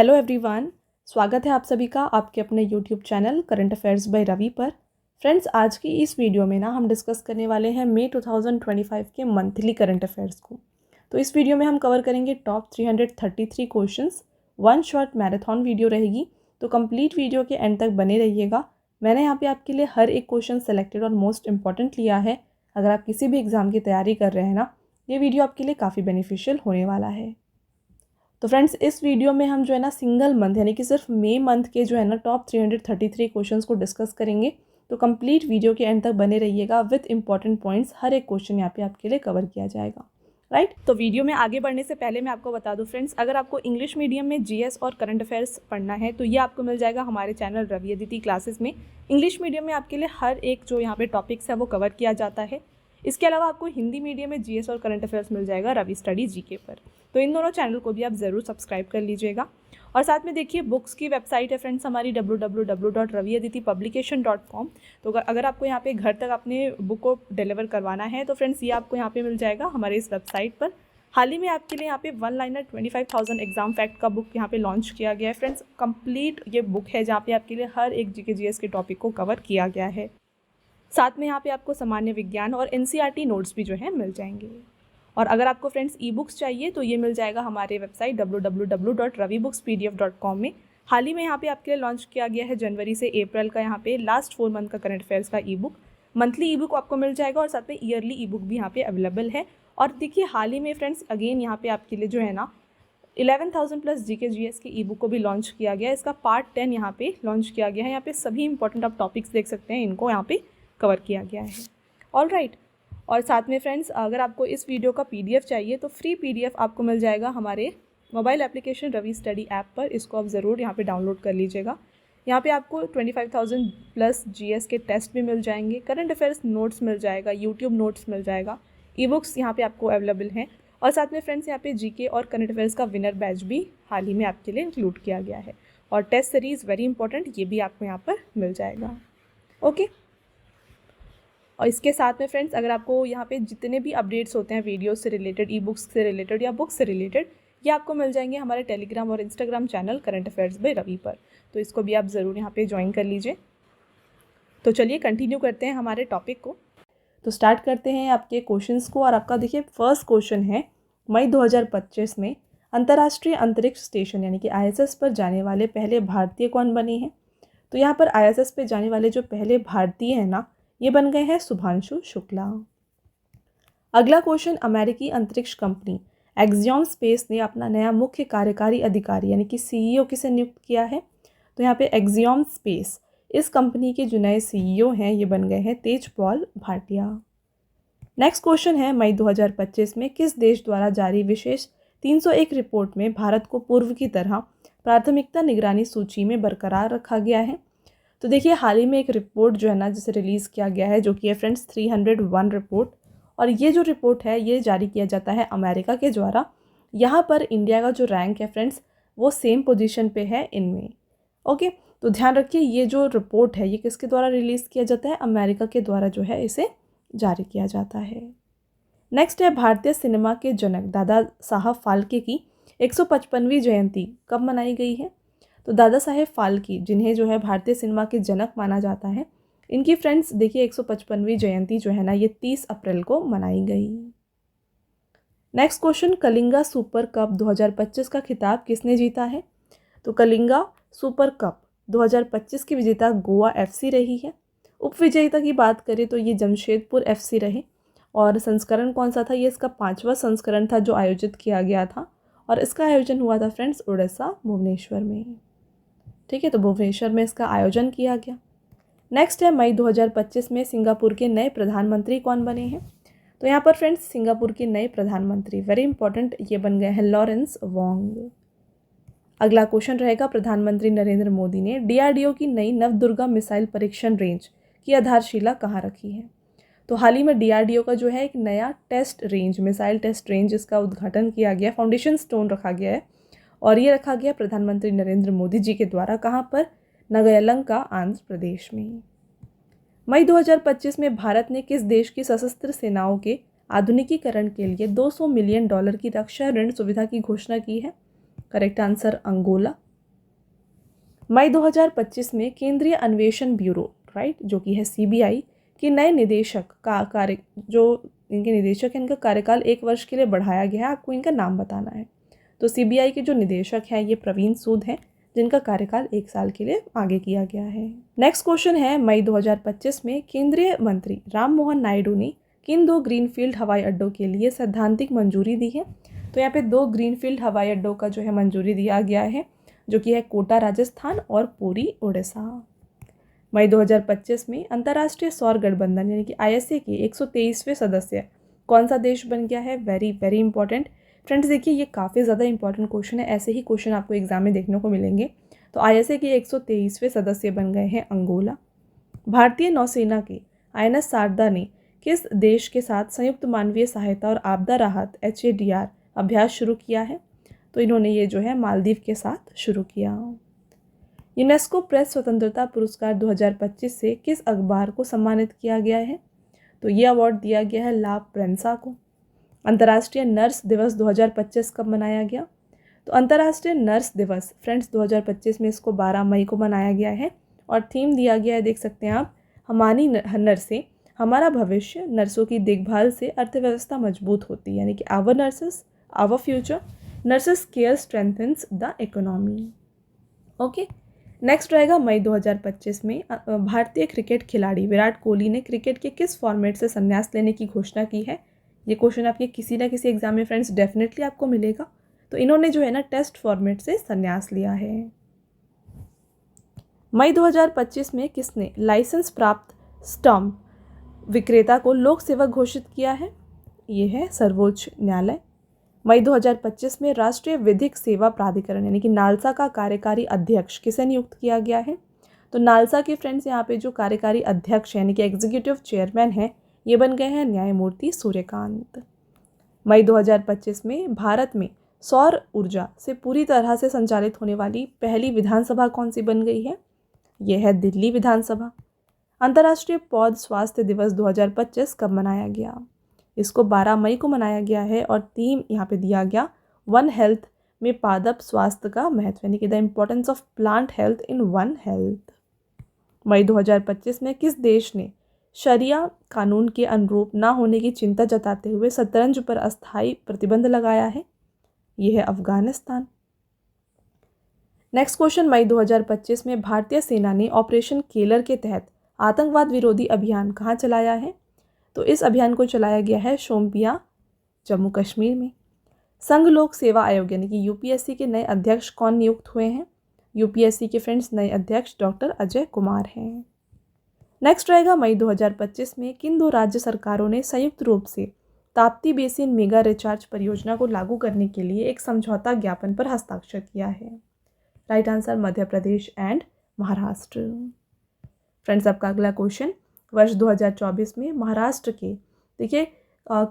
Hello everyone, स्वागत है आप सभी का आपके अपने YouTube channel current affairs by Ravi पर। फ्रेंड्स, आज की इस वीडियो में हम डिस्कस करने वाले हैं मई 2025 के मंथली करंट अफेयर्स को। तो इस वीडियो में हम कवर करेंगे top 333 questions. One short marathon video रहेगी, तो कंप्लीट वीडियो के एंड तक बने रहिएगा। मैंने यहाँ पे आपके लिए हर एक क्वेश्चन सेलेक्टेड और मोस्ट इंपॉर्टेंट लिया है। अगर आप किसी भी एग्जाम की तैयारी कर रहे हैं ना, ये वीडियो आपके लिए काफ़ी बेनिफिशियल होने वाला है। तो फ्रेंड्स, इस वीडियो में हम सिंगल मंथ यानी कि सिर्फ मई मंथ के टॉप 333 क्वेश्चंस को डिस्कस करेंगे। तो कंप्लीट वीडियो के एंड तक बने रहिएगा विथ इंपॉर्टेंट पॉइंट्स। हर एक क्वेश्चन यहाँ पे आपके लिए कवर किया जाएगा, राइट। तो वीडियो में आगे बढ़ने से पहले मैं आपको बता दूं फ्रेंड्स, अगर आपको इंग्लिश मीडियम में जीएस और करंट अफेयर्स पढ़ना है तो ये आपको मिल जाएगा हमारे चैनल रवि अदिति क्लासेस में। इंग्लिश मीडियम में आपके लिए हर एक जो यहाँ पे टॉपिक्स है वो कवर किया जाता है। इसके अलावा आपको हिंदी मीडियम में जीएस और करंट अफेयर्स मिल जाएगा रवि स्टडी जीके पर। तो इन दोनों चैनल को भी आप ज़रूर सब्सक्राइब कर लीजिएगा। और साथ में देखिए, बुक्स की वेबसाइट है फ्रेंड्स हमारी www.raviaditipublication.com। तो अगर आपको यहाँ पे घर तक अपने बुक को डिलीवर करवाना है तो फ्रेंड्स ये आपको यहाँ पे मिल जाएगा हमारे इस वेबसाइट पर। हाल ही में आपके लिए यहाँ पे वन लाइनर 25,000 एग्जाम फैक्ट का बुक यहाँ पे लॉन्च किया गया है फ्रेंड्स। कंप्लीट ये बुक है जहाँ पे आपके लिए हर एक जीके जीएस के टॉपिक को कवर किया गया है। साथ में यहाँ पे आपको सामान्य विज्ञान और एनसीईआरटी नोट्स भी जो है मिल जाएंगे। और अगर आपको फ्रेंड्स ई बुक्स चाहिए तो ये मिल जाएगा हमारे वेबसाइट www.ravibookspdf.com में। हाल ही में यहाँ पे आपके लिए लॉन्च किया गया है जनवरी से अप्रैल का यहाँ पे लास्ट 4 मंथ का करंट अफेयर्स का ई बुक। मंथली ई बुक आपको मिल जाएगा और साथ में ईयरली ई बुक भी यहाँ पे अवेलेबल है। और देखिए, हाल ही में फ्रेंड्स अगेन यहाँ पे आपके लिए 11,000 प्लस जीके जीएस की ई बुक को भी लॉन्च किया गया है। इसका पार्ट 10 यहाँ पे लॉन्च किया गया है। यहाँ पे सभी इंपॉर्टेंट आप टॉपिक्स देख सकते हैं, इनको यहाँ पे कवर किया गया है। All right. और साथ में फ्रेंड्स, अगर आपको इस वीडियो का पीडीएफ चाहिए तो फ्री पीडीएफ आपको मिल जाएगा हमारे mobile application Ravi study app पर। इसको आप ज़रूर यहाँ पे डाउनलोड कर लीजिएगा। यहाँ पे आपको 25,000 प्लस जीएस के टेस्ट भी मिल जाएंगे, करंट अफेयर्स नोट्स मिल जाएगा, यूट्यूब नोट्स मिल जाएगा, ई बुक्स यहाँ पे आपको अवेलेबल हैं। और साथ में फ्रेंड्स यहाँ पे जीके और करंट अफेयर्स का विनर बैच भी हाल ही में आपके लिए इंक्लूड किया गया है। और टेस्ट सीरीज़ वेरी इंपॉर्टेंट, ये भी आपको यहाँ पर मिल जाएगा। ओके। और इसके साथ में फ्रेंड्स, अगर आपको यहाँ पे जितने भी अपडेट्स होते हैं वीडियो से रिलेटेड, ई बुक्स से रिलेटेड या बुक्स से रिलेटेड, ये आपको मिल जाएंगे हमारे टेलीग्राम और Instagram channel current affairs by Ravi पर। तो इसको भी आप ज़रूर यहाँ पे ज्वाइन कर लीजिए। तो चलिए कंटिन्यू करते हैं हमारे टॉपिक को। तो स्टार्ट करते हैं आपके क्वेश्चंस को। और आपका देखिए फर्स्ट क्वेश्चन है, मई 2025 में अंतर्राष्ट्रीय अंतरिक्ष स्टेशन यानी कि ISS पर जाने वाले पहले भारतीय कौन बने हैं? तो यहाँ पर ISS पे जाने वाले जो पहले भारतीय हैं ना, ये बन गए हैं शुभांशु शुक्ला। अगला क्वेश्चन, अमेरिकी अंतरिक्ष कंपनी एक्सियोम स्पेस ने अपना नया मुख्य कार्यकारी अधिकारी यानी कि CEO किसे नियुक्त किया है? तो यहाँ पे एक्सियोम स्पेस, इस कंपनी के जो नए CEO हैं ये बन गए हैं तेजपाल भाटिया। नेक्स्ट क्वेश्चन है, मई 2025 में किस देश द्वारा जारी विशेष 301 रिपोर्ट में भारत को पूर्व की तरह प्राथमिकता निगरानी सूची में बरकरार रखा गया है? तो देखिए, हाल ही में एक रिपोर्ट जिसे रिलीज़ किया गया है, जो कि है फ्रेंड्स 301 रिपोर्ट। और ये जो रिपोर्ट है ये जारी किया जाता है अमेरिका के द्वारा। यहाँ पर इंडिया का जो रैंक है फ्रेंड्स वो सेम पोजीशन पे है इनमें। ओके, तो ध्यान रखिए, ये जो रिपोर्ट है ये किसके द्वारा रिलीज़ किया जाता है? अमेरिका के द्वारा जो है इसे जारी किया जाता है। नेक्स्ट है, भारतीय सिनेमा के जनक दादा साहब फाल्के की 155वीं जयंती कब मनाई गई है? तो दादा साहेब फाल्के, जिन्हें भारतीय सिनेमा के जनक माना जाता है, इनकी फ्रेंड्स देखिए 155वीं जयंती ये 30 अप्रैल को मनाई गई। Next question, Kalinga super cup 2025 का खिताब किसने जीता है? तो कलिंगा सुपर कप 2025 की विजेता गोवा FC रही है। उप विजेता की बात करें तो ये जमशेदपुर FC रहे। और संस्करण कौन सा था? ये इसका 5वां संस्करण था जो आयोजित किया गया था। और इसका आयोजन हुआ था फ्रेंड्स उड़ीसा भुवनेश्वर में। ठीक है, तो भुवनेश्वर में इसका आयोजन किया गया। नेक्स्ट है, मई 2025 में सिंगापुर के नए प्रधानमंत्री कौन बने हैं? तो यहाँ पर फ्रेंड्स सिंगापुर के नए प्रधानमंत्री वेरी इंपॉर्टेंट, ये बन गए हैं लॉरेंस वोंग। अगला क्वेश्चन रहेगा, प्रधानमंत्री नरेंद्र मोदी ने DRDO की नई नवदुर्गा मिसाइल परीक्षण रेंज की आधारशिला कहाँ रखी है? तो हाल ही में DRDO का एक नया test range, missile test range, इसका उद्घाटन किया गया, फाउंडेशन स्टोन रखा गया है। और ये रखा गया प्रधानमंत्री नरेंद्र मोदी जी के द्वारा। कहाँ पर? नगयलंका, आंध्र प्रदेश में। मई 2025 में भारत ने किस देश की सशस्त्र सेनाओं के आधुनिकीकरण के लिए $200 मिलियन की रक्षा ऋण सुविधा की घोषणा की है? Correct answer, Angola. मई 2025 में केंद्रीय अन्वेषण ब्यूरो राइट जो कि है सीबीआई के नए निदेशक का कार्य जो इनके निदेशक हैं इनका कार्यकाल 1 वर्ष के लिए बढ़ाया गया है। आपको इनका नाम बताना है। तो सीबीआई के जो निदेशक हैं ये प्रवीण सूद हैं जिनका कार्यकाल 1 साल के लिए आगे किया गया है। नेक्स्ट क्वेश्चन है मई 2025 में केंद्रीय मंत्री राम मोहन नायडू ने किन 2 ग्रीनफील्ड हवाई अड्डों के लिए सैद्धांतिक मंजूरी दी है। तो यहाँ पे 2 ग्रीनफील्ड हवाई अड्डों का जो है मंजूरी दिया गया है जो कि है कोटा राजस्थान और पुरी उड़ीसा। मई 2025 में अंतर्राष्ट्रीय सौर गठबंधन यानी कि ISA के 123वें सदस्य कौन सा देश बन गया है। वेरी वेरी इंपॉर्टेंट फ्रेंड्स, देखिए ये काफ़ी ज़्यादा इंपॉर्टेंट क्वेश्चन है। ऐसे ही क्वेश्चन आपको एग्जाम में देखने को मिलेंगे। तो ISA के 123वें सदस्य बन गए हैं अंगोला। भारतीय नौसेना के INS शारदा ने किस देश के साथ संयुक्त मानवीय सहायता और आपदा राहत HADR अभ्यास शुरू किया है। तो इन्होंने ये जो है मालदीव के साथ शुरू किया। यूनेस्को प्रेस स्वतंत्रता पुरस्कार 2025 से किस अखबार को सम्मानित किया गया है। तो ये अवार्ड दिया गया है ला प्रेंसा को। अंतर्राष्ट्रीय नर्स दिवस 2025 कब मनाया गया। तो अंतर्राष्ट्रीय नर्स दिवस फ्रेंड्स 2025 में इसको 12 मई को मनाया गया है और थीम दिया गया है, देख सकते हैं आप, हमारी नर्सें हमारा भविष्य, नर्सों की देखभाल से अर्थव्यवस्था मजबूत होती है यानी कि our nurses our future, nurses care strengthens the economy. Okay, next रहेगा मई 2025 में भारतीय क्रिकेट खिलाड़ी विराट कोहली ने क्रिकेट के किस फॉर्मेट से संन्यास लेने की घोषणा की है। ये क्वेश्चन आपके किसी ना किसी एग्जाम में फ्रेंड्स डेफिनेटली आपको मिलेगा। तो इन्होंने जो है ना टेस्ट फॉर्मेट से संन्यास लिया है। मई 2025 में किसने लाइसेंस प्राप्त स्टम्प विक्रेता को लोक सेवक घोषित किया है। ये है सर्वोच्च न्यायालय। मई 2025 में राष्ट्रीय विधिक सेवा प्राधिकरण यानी कि नालसा का कार्यकारी अध्यक्ष किसे नियुक्त किया गया है। तो नालसा के फ्रेंड्स यहाँ पे जो कार्यकारी अध्यक्ष यानी कि एग्जीक्यूटिव चेयरमैन है ये बन गए हैं न्यायमूर्ति सूर्यकांत। मई 2025 में भारत में सौर ऊर्जा से पूरी तरह से संचालित होने वाली पहली विधानसभा कौन सी बन गई है। यह है दिल्ली विधानसभा। अंतर्राष्ट्रीय पौध स्वास्थ्य दिवस 2025 कब मनाया गया। इसको 12 मई को मनाया गया है और थीम यहाँ पे दिया गया वन हेल्थ में पादप स्वास्थ्य का महत्व यानी कि the importance of plant health in one health. मई 2025 में किस देश ने शरिया कानून के अनुरूप ना होने की चिंता जताते हुए शतरंज पर अस्थायी प्रतिबंध लगाया है। यह है अफगानिस्तान। नेक्स्ट क्वेश्चन, मई 2025 में भारतीय सेना ने ऑपरेशन केलर के तहत आतंकवाद विरोधी अभियान कहाँ चलाया है। तो इस अभियान को चलाया गया है शोपियां जम्मू कश्मीर में। संघ लोक सेवा आयोग यानी कि UPSC के नए अध्यक्ष कौन नियुक्त हुए हैं। UPSC के फ्रेंड्स नए अध्यक्ष डॉक्टर अजय कुमार हैं। नेक्स्ट रहेगा मई 2025 में किन 2 राज्य सरकारों ने संयुक्त रूप से ताप्ती बेसिन मेगा रिचार्ज परियोजना को लागू करने के लिए एक समझौता ज्ञापन पर हस्ताक्षर किया है। Right answer Madhya Pradesh and Maharashtra. Friends आपका अगला क्वेश्चन, वर्ष 2024 में महाराष्ट्र के देखिए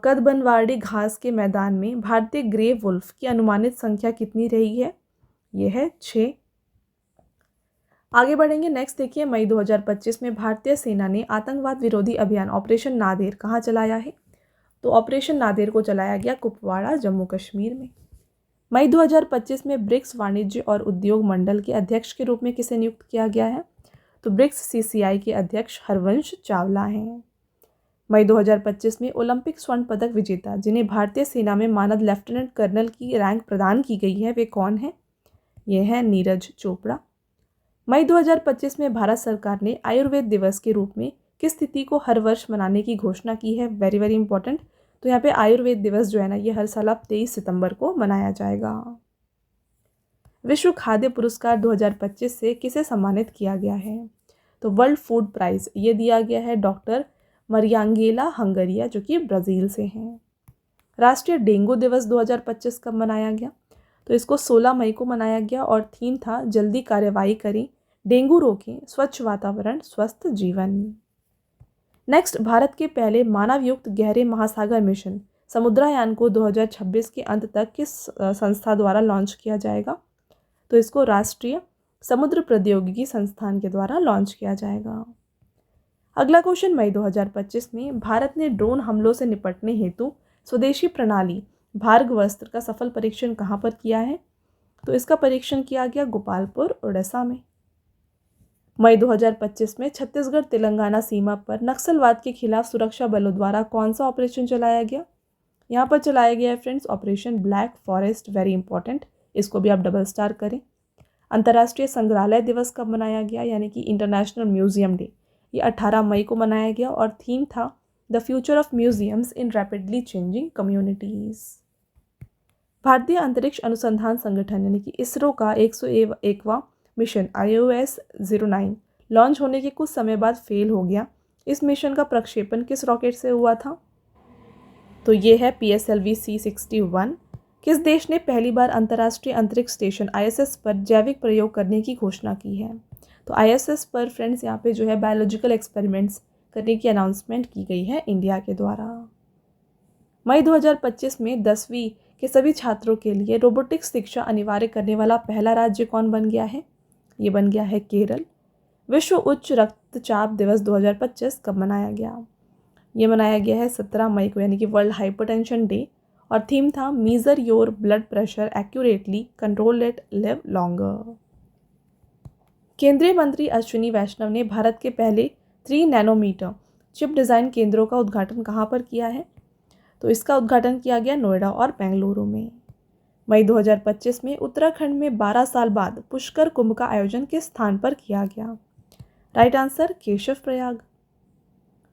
कदबनवाड़ी घास के मैदान में भारतीय ग्रे वुल्फ की अनुमानित संख्या कितनी रही है। यह है 6। आगे बढ़ेंगे। नेक्स्ट देखिए, मई 2025 में भारतीय सेना ने आतंकवाद विरोधी अभियान ऑपरेशन नादेर कहाँ चलाया है। तो ऑपरेशन नादेर को चलाया गया कुपवाड़ा जम्मू कश्मीर में। मई 2025 में ब्रिक्स वाणिज्य और उद्योग मंडल के अध्यक्ष के रूप में किसे नियुक्त किया गया है। तो ब्रिक्स CCI के अध्यक्ष हरवंश चावला हैं। मई 2025 में ओलंपिक स्वर्ण पदक विजेता जिन्हें भारतीय सेना में मानद लेफ्टिनेंट कर्नल की रैंक प्रदान की गई है वे कौन हैं। ये है नीरज चोपड़ा। मई 2025 में भारत सरकार ने आयुर्वेद दिवस के रूप में किस तिथि को हर वर्ष मनाने की घोषणा की है। Very very important. तो यहाँ पे आयुर्वेद दिवस जो है ना ये हर साल अब 23 सितंबर को मनाया जाएगा। विश्व खाद्य पुरस्कार 2025 से किसे सम्मानित किया गया है। तो वर्ल्ड फूड प्राइज ये दिया गया है डॉक्टर मरियांगेला हंगरिया जो कि ब्राज़ील से हैं। राष्ट्रीय डेंगू दिवस 2025 कब मनाया गया। तो इसको 16 मई को मनाया गया और थीम था जल्दी कार्रवाई करें, डेंगू रोकें, स्वच्छ वातावरण, स्वस्थ जीवन। नेक्स्ट, भारत के पहले मानव युक्त गहरे महासागर मिशन समुद्रयान को 2026 के अंत तक किस संस्था द्वारा लॉन्च किया जाएगा। तो इसको राष्ट्रीय समुद्र प्रौद्योगिकी संस्थान के द्वारा लॉन्च किया जाएगा। अगला क्वेश्चन, मई 2025 में भारत ने ड्रोन हमलों से निपटने हेतु स्वदेशी प्रणाली भार्गवस्त्र का सफल परीक्षण कहाँ पर किया है। तो इसका परीक्षण किया गया गोपालपुर उड़ीसा में। मई 2025 में छत्तीसगढ़ तेलंगाना सीमा पर नक्सलवाद के खिलाफ सुरक्षा बलों द्वारा कौन सा ऑपरेशन चलाया गया? यहाँ पर चलाया गया है friends operation black forest, very important, इसको भी आप डबल स्टार करें। अंतर्राष्ट्रीय संग्रहालय दिवस कब मनाया गया, यानी कि इंटरनेशनल म्यूजियम डे? ये 18 मई को मनाया गया और थीम था the future of museums in rapidly changing communities. भारतीय अंतरिक्ष अनुसंधान संगठन यानी कि इसरो का 101वां मिशन IOS-09 लॉन्च होने के कुछ समय बाद फेल हो गया। इस मिशन का प्रक्षेपण किस रॉकेट से हुआ था? तो ये है PSLV C61। किस देश ने पहली बार अंतर्राष्ट्रीय अंतरिक्ष स्टेशन ISS पर जैविक प्रयोग करने की घोषणा की है? तो ISS पर फ्रेंड्स यहाँ पे जो है बायोलॉजिकल एक्सपेरिमेंट्स करने की अनाउंसमेंट की गई है इंडिया के द्वारा। मई 2025 में 10वीं के सभी छात्रों के लिए रोबोटिक्स शिक्षा अनिवार्य करने वाला पहला राज्य कौन बन गया है? ये बन गया है केरल। विश्व उच्च रक्तचाप दिवस 2025 कब मनाया गया? ये मनाया गया है 17 मई को, यानी कि वर्ल्ड हाइपरटेंशन डे, और थीम था measure your blood pressure accurately, control it, live longer. केंद्रीय मंत्री अश्विनी वैष्णव ने भारत के पहले 3 नैनोमीटर चिप डिज़ाइन केंद्रों का उद्घाटन कहाँ पर किया है? तो इसका उद्घाटन किया गया नोएडा और बेंगलुरु में। मई 2025 में उत्तराखंड में 12 साल बाद पुष्कर कुंभ का आयोजन किस स्थान पर किया गया? Right answer Keshav Prayag.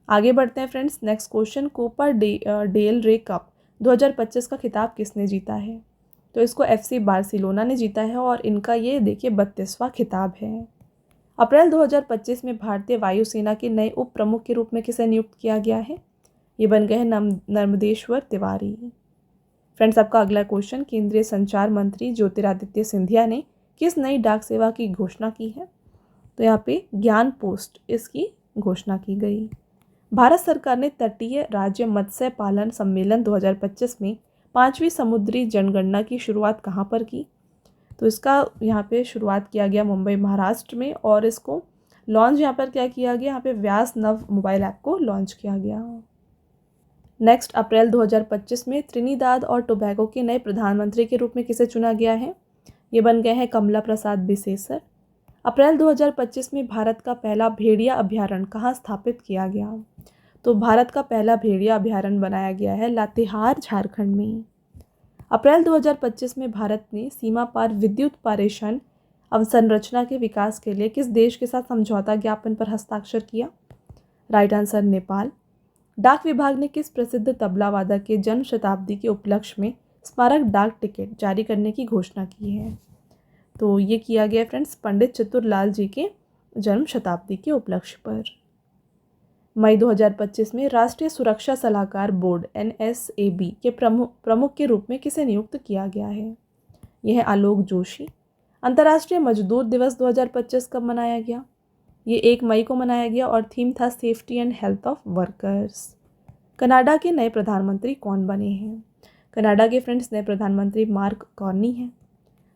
आगे बढ़ते हैं friends, next question, Copa del Rey cup 2025 का खिताब किसने जीता है? तो इसको FC बार्सिलोना ने जीता है और इनका ये देखिए 32वां खिताब है। अप्रैल 2025 में भारतीय वायुसेना के नए उप प्रमुख के रूप में किसे नियुक्त किया गया है? ये बन गए हैं नर्मदेश्वर तिवारी। फ्रेंड्स, आपका अगला क्वेश्चन, केंद्रीय संचार मंत्री ज्योतिरादित्य सिंधिया ने किस नई डाक सेवा की घोषणा की है? तो यहाँ पे ज्ञान पोस्ट इसकी घोषणा की गई। भारत सरकार ने तटीय राज्य मत्स्य पालन सम्मेलन 2025 में 5वीं समुद्री जनगणना की शुरुआत कहाँ पर की? तो इसका यहाँ पे शुरुआत किया गया मुंबई महाराष्ट्र में, और इसको लॉन्च यहाँ पर क्या किया गया? यहाँ पे व्यास नव मोबाइल ऐप को लॉन्च किया गया। नेक्स्ट, अप्रैल 2025 में त्रिनिदाद और टोबैगो के नए प्रधानमंत्री के रूप में किसे चुना गया है? ये बन गए हैं कमला प्रसाद बिसेसर। अप्रैल 2025 में भारत का पहला भेड़िया अभयारण्य कहाँ स्थापित किया गया? तो भारत का पहला भेड़िया अभयारण्य बनाया गया है लातेहार, झारखंड में। अप्रैल 2025 में भारत ने सीमा पार विद्युत पारेषण अवसंरचना के विकास के लिए किस देश के साथ समझौता ज्ञापन पर हस्ताक्षर किया? Right answer Nepal. डाक विभाग ने किस प्रसिद्ध तबला वादक के जन्म शताब्दी के उपलक्ष्य में स्मारक डाक टिकट जारी करने की घोषणा की है? तो ये किया गया फ्रेंड्स पंडित चतुरलाल जी के जन्म शताब्दी के उपलक्ष्य पर। मई 2025 में राष्ट्रीय सुरक्षा सलाहकार बोर्ड NSAB के प्रमुख के रूप में किसे नियुक्त किया गया है? यह है आलोक जोशी। अंतर्राष्ट्रीय मजदूर दिवस 2025 कब मनाया गया? ये 1 मई को मनाया गया और थीम था safety and health of workers. Canada के नए प्रधानमंत्री कौन बने हैं? कनाडा के फ्रेंड्स नए प्रधानमंत्री मार्क कार्नी हैं।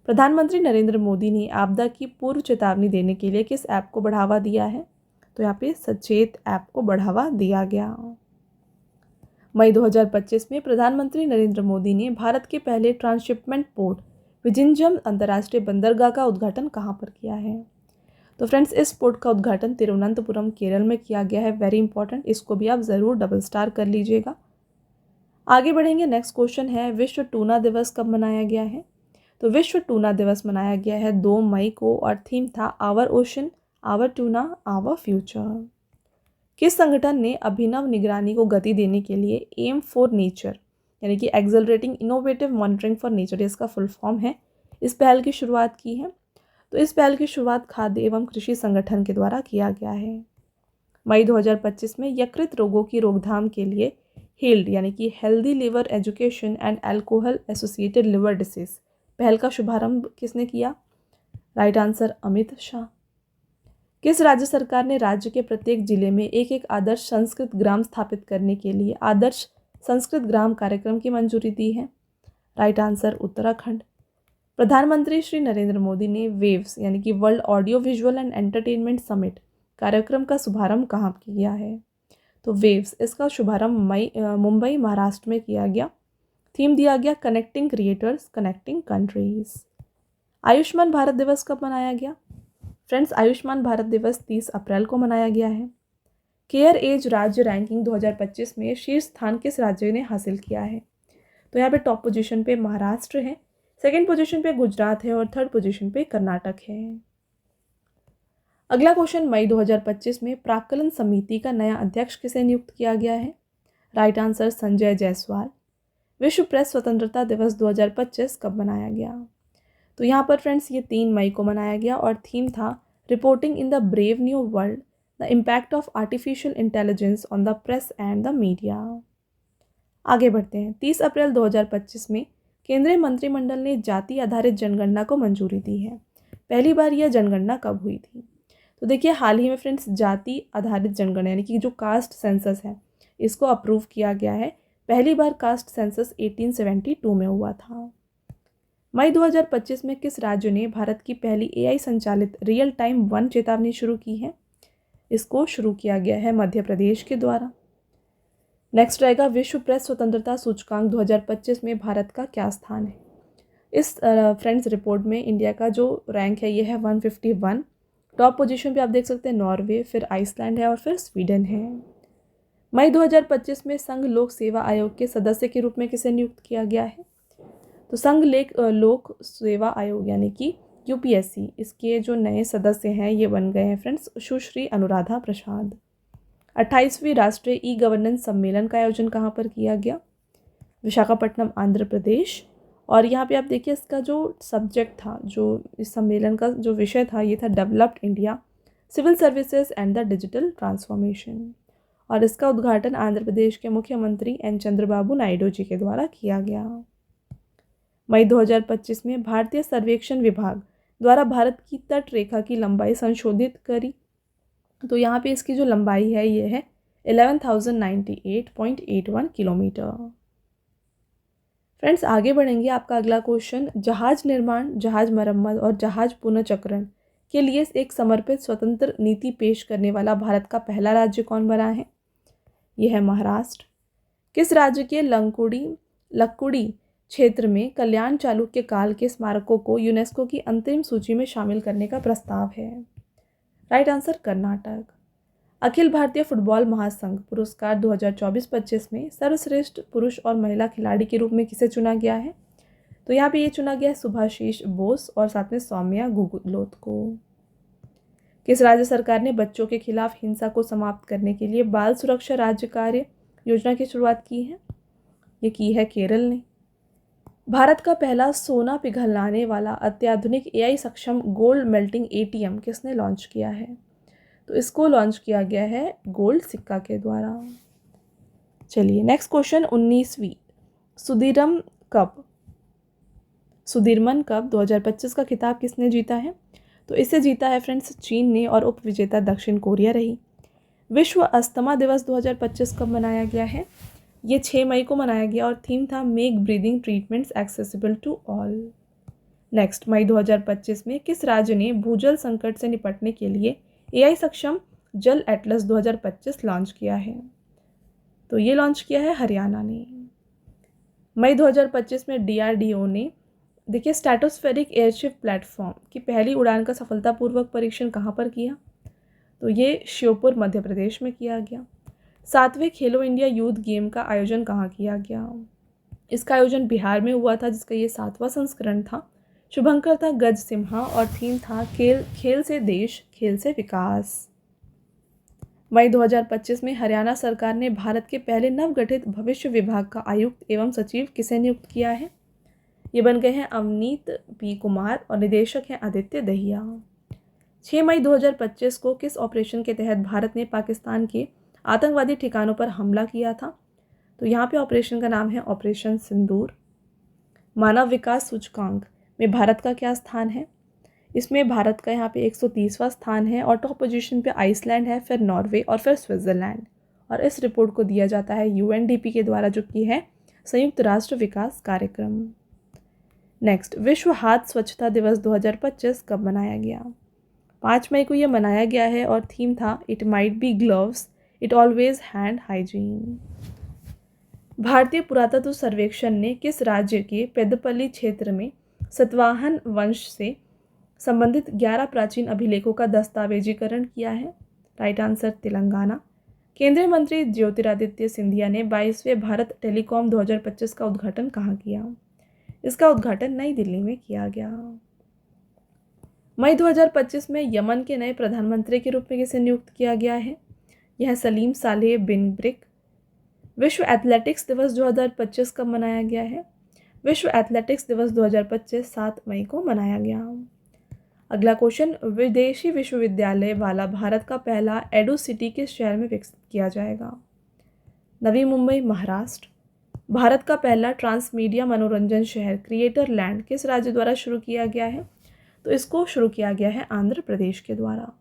प्रधानमंत्री नरेंद्र मोदी ने आपदा की पूर्व चेतावनी देने के लिए किस ऐप को बढ़ावा दिया है? तो यहाँ पे सचेत ऐप को बढ़ावा दिया गया। मई 2025 में प्रधानमंत्री नरेंद्र मोदी ने भारत के पहले ट्रांसशिपमेंट पोर्ट विजिंजम अंतर्राष्ट्रीय बंदरगाह का उद्घाटन कहाँ पर किया है? तो फ्रेंड्स, इस पोर्ट का उद्घाटन तिरुवनंतपुरम केरल में किया गया है, वेरी इंपॉर्टेंट, इसको भी आप ज़रूर डबल स्टार कर लीजिएगा। आगे बढ़ेंगे, नेक्स्ट क्वेश्चन है, विश्व टूना दिवस कब मनाया गया है? तो विश्व टूना दिवस मनाया गया है 2 मई को और थीम था our ocean, our tuna, our future. किस संगठन ने अभिनव निगरानी को गति देने के लिए एम फॉर नेचर यानी कि accelerating innovative monitoring for nature, इसका फुल फॉर्म है, इस पहल की शुरुआत की है? तो इस पहल की शुरुआत खाद्य एवं कृषि संगठन के द्वारा किया गया है। मई 2025 में यकृत रोगों की रोकथाम के लिए हेल्ड यानी कि healthy liver education and alcohol associated liver disease पहल का शुभारंभ किसने किया? Right answer Amit Shah. किस राज्य सरकार ने राज्य के प्रत्येक जिले में एक एक आदर्श संस्कृत ग्राम स्थापित करने के लिए आदर्श संस्कृत ग्राम कार्यक्रम की मंजूरी दी है? Right answer Uttarakhand. प्रधानमंत्री श्री नरेंद्र मोदी ने वेव्स यानी कि world audio visual and entertainment summit कार्यक्रम का शुभारंभ कहाँ किया है? तो वेव्स, इसका शुभारंभ मुंबई महाराष्ट्र में किया गया। थीम दिया गया connecting creators, connecting countries. Ayushman Bharat दिवस कब मनाया गया? फ्रेंड्स, आयुष्मान भारत दिवस 30 अप्रैल को मनाया गया है। केयर एज राज्य रैंकिंग 2025 में शीर्ष स्थान किस राज्य ने हासिल किया है? तो यहाँ पे टॉप पोजीशन पे महाराष्ट्र है, सेकंड पोजीशन पे गुजरात है और थर्ड पोजीशन पे कर्नाटक है। अगला क्वेश्चन, मई 2025 में प्राक्कलन समिति का नया अध्यक्ष किसे नियुक्त किया गया है? Right answer Sanjay Jaiswal. विश्व प्रेस स्वतंत्रता दिवस 2025 कब मनाया गया? तो यहाँ पर फ्रेंड्स ये 3 मई को मनाया गया और थीम था reporting in the brave new world the impact of artificial intelligence on the press and the media. आगे बढ़ते हैं। 30 अप्रैल 2025 में केंद्रीय मंत्रिमंडल ने जाति आधारित जनगणना को मंजूरी दी है। पहली बार यह जनगणना कब हुई थी? तो देखिए, हाल ही में फ्रेंड्स जाति आधारित जनगणना यानी कि जो कास्ट सेंसस है इसको अप्रूव किया गया है। पहली बार कास्ट सेंसस 1872 में हुआ था। मई 2025 में किस राज्य ने भारत की पहली AI संचालित रियल टाइम वन चेतावनी शुरू की है? इसको शुरू किया गया है मध्य प्रदेश के द्वारा। नेक्स्ट रहेगा, विश्व प्रेस स्वतंत्रता सूचकांक 2025 में भारत का क्या स्थान है? इस फ्रेंड्स रिपोर्ट में इंडिया का जो रैंक है ये है 151। टॉप पोजीशन पे आप देख सकते हैं नॉर्वे, फिर आइसलैंड है और फिर स्वीडन है। मई 2025 में संघ लोक सेवा आयोग के सदस्य के रूप में किसे नियुक्त किया गया है? तो संघ लोक सेवा आयोग यानी कि UPSC, इसके जो नए सदस्य हैं ये बन गए हैं फ्रेंड्स सुश्री अनुराधा प्रसाद। 28वीं राष्ट्रीय ई-गवर्नेंस सम्मेलन का आयोजन कहाँ पर किया गया? विशाखापट्टनम, आंध्र प्रदेश। और यहाँ पे आप देखिए इसका जो सब्जेक्ट था, जो इस सम्मेलन का जो विषय था ये था developed India, civil services and the digital transformation. और इसका उद्घाटन आंध्र प्रदेश के मुख्यमंत्री N चंद्रबाबू नायडू जी के द्वारा किया गया। मई 2025 में भारतीय सर्वेक्षण विभाग द्वारा भारत की तट रेखा की लंबाई संशोधित करी। तो यहाँ पे इसकी जो लंबाई है ये है 11,098.81 किलोमीटर। फ्रेंड्स, आगे बढ़ेंगे। आपका अगला क्वेश्चन, जहाज निर्माण, जहाज मरम्मत और जहाज पुनर्चक्रण के लिए एक समर्पित स्वतंत्र नीति पेश करने वाला भारत का पहला राज्य कौन बना है? यह है महाराष्ट्र। किस राज्य के लक्कुड़ी क्षेत्र में कल्याण चालुक्य काल के स्मारकों को यूनेस्को की अंतिम सूची में शामिल करने का प्रस्ताव है? Right answer Karnataka. Akhil Bharatiya football महासंघ पुरस्कार 2024-25 में सर्वश्रेष्ठ पुरुष और महिला खिलाड़ी के रूप में किसे चुना गया है? तो यहाँ पे ये चुना गया है सुभाषिस बोस और साथ में सौम्या गुगुलोत को। किस राज्य सरकार ने बच्चों के खिलाफ हिंसा को समाप्त करने के लिए बाल सुरक्षा राज्य कार्य योजना की शुरुआत की है? ये की है केरल ने। भारत का पहला सोना पिघलाने वाला अत्याधुनिक AI सक्षम गोल्ड मेल्टिंग ATM किसने लॉन्च किया है? तो इसको लॉन्च किया गया है गोल्ड सिक्का के द्वारा। चलिए नेक्स्ट क्वेश्चन, 19वीं सुदीरमन कप 2025 का खिताब किसने जीता है? तो इसे जीता है फ्रेंड्स चीन ने और उपविजेता दक्षिण कोरिया रही। विश्व अस्थमा दिवस 2025 कब मनाया गया है? ये 6 मई को मनाया गया और थीम था make breathing treatments accessible to all. Next, मई 2025 में किस राज्य ने भूजल संकट से निपटने के लिए AI सक्षम जल एटलस 2025 लॉन्च किया है? तो ये लॉन्च किया है हरियाणा ने। मई 2025 में DRDO ने देखिए स्ट्रेटोस्फेरिक एयरशिप प्लेटफॉर्म की पहली उड़ान का सफलतापूर्वक परीक्षण कहाँ पर किया? तो ये श्योपुर मध्य प्रदेश में किया गया। 7वें खेलो इंडिया यूथ गेम का आयोजन कहाँ किया गया? इसका आयोजन बिहार में हुआ था जिसका ये 7वां संस्करण था। शुभंकर था गज सिम्हा और थीम था खेल से देश, खेल से विकास। मई 2025 में हरियाणा सरकार ने भारत के पहले नवगठित भविष्य विभाग का आयुक्त एवं सचिव किसे नियुक्त किया है? ये बन गए हैं अवनीत P कुमार और निदेशक हैं आदित्य दहिया। 6 मई 2025 को किस ऑपरेशन के तहत भारत ने पाकिस्तान के आतंकवादी ठिकानों पर हमला किया था? तो यहाँ पे ऑपरेशन का नाम है ऑपरेशन सिंदूर। मानव विकास सूचकांक में भारत का क्या स्थान है? इसमें भारत का यहाँ पे 130वां स्थान है और टॉप पोजीशन पे आइसलैंड है, फिर नॉर्वे और फिर स्विट्ज़रलैंड। और इस रिपोर्ट को दिया जाता है UNDP के द्वारा जो कि है संयुक्त राष्ट्र विकास कार्यक्रम। नेक्स्ट, विश्व हाथ स्वच्छता दिवस 2025 कब मनाया गया? 5 मई को यह मनाया गया है और थीम था it might be gloves, it always hand hygiene. भारतीय पुरातत्व सर्वेक्षण ने किस राज्य के पेद्दपल्ली क्षेत्र में सातवाहन वंश से संबंधित 11 प्राचीन अभिलेखों का दस्तावेजीकरण किया है? Right answer Telangana. केंद्रीय मंत्री ज्योतिरादित्य सिंधिया ने 22वें भारत टेलीकॉम 2025 का उद्घाटन कहाँ किया? इसका उद्घाटन नई दिल्ली में किया गया। मई 2025 में यमन के नए प्रधानमंत्री के रूप में किसे नियुक्त किया गया है? यह सलीम सालेह बिन ब्रिक। विश्व एथलेटिक्स दिवस 2025 कब मनाया गया है? विश्व एथलेटिक्स दिवस 2025 7 मई को मनाया गया। अगला क्वेश्चन, विदेशी विश्वविद्यालय वाला भारत का पहला एडू सिटी किस शहर में विकसित किया जाएगा? नवी मुंबई, महाराष्ट्र। भारत का पहला ट्रांसमीडिया मनोरंजन शहर क्रिएटर लैंड किस राज्य द्वारा शुरू किया गया है? तो इसको शुरू किया गया है आंध्र प्रदेश के द्वारा।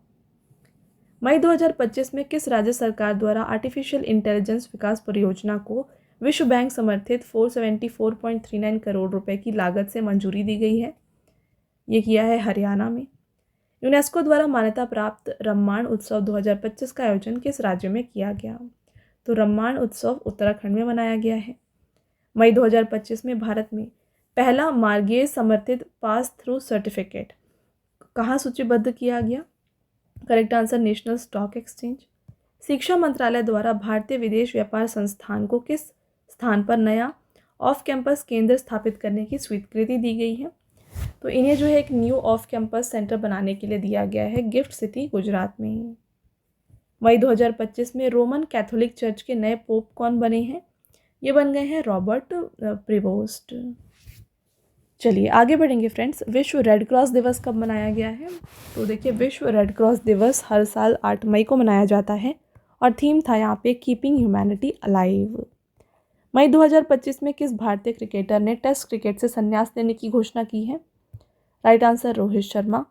मई 2025 में किस राज्य सरकार द्वारा आर्टिफिशियल इंटेलिजेंस विकास परियोजना को विश्व बैंक समर्थित 474.39 करोड़ रुपए की लागत से मंजूरी दी गई है? ये किया है हरियाणा में। यूनेस्को द्वारा मान्यता प्राप्त रम्माण उत्सव 2025 का आयोजन किस राज्य में किया गया? तो रम्माण उत्सव उत्तराखंड में मनाया गया है। मई 2025 में भारत में पहला मार्गेज समर्थित पास थ्रू सर्टिफिकेट कहाँ सूचीबद्ध किया गया? Correct answer national stock exchange. शिक्षा मंत्रालय द्वारा भारतीय विदेश व्यापार संस्थान को किस स्थान पर नया ऑफ कैंपस केंद्र स्थापित करने की स्वीकृति दी गई है? तो इन्हें जो है एक न्यू ऑफ कैंपस सेंटर बनाने के लिए दिया गया है गिफ्ट सिटी गुजरात में। मई 2025 में रोमन कैथोलिक चर्च के नए पोप कौन बने हैं? ये बन गए हैं रॉबर्ट प्रिवोस्ट। चलिए आगे बढ़ेंगे फ्रेंड्स। विश्व रेड क्रॉस दिवस कब मनाया गया है? तो देखिए, विश्व रेड क्रॉस दिवस हर साल 8 मई को मनाया जाता है और थीम था यहाँ पे कीपिंग ह्यूमैनिटी अलाइव। मई 2025 में किस भारतीय क्रिकेटर ने टेस्ट क्रिकेट से संन्यास लेने की घोषणा की है? Right answer Rohit Sharma.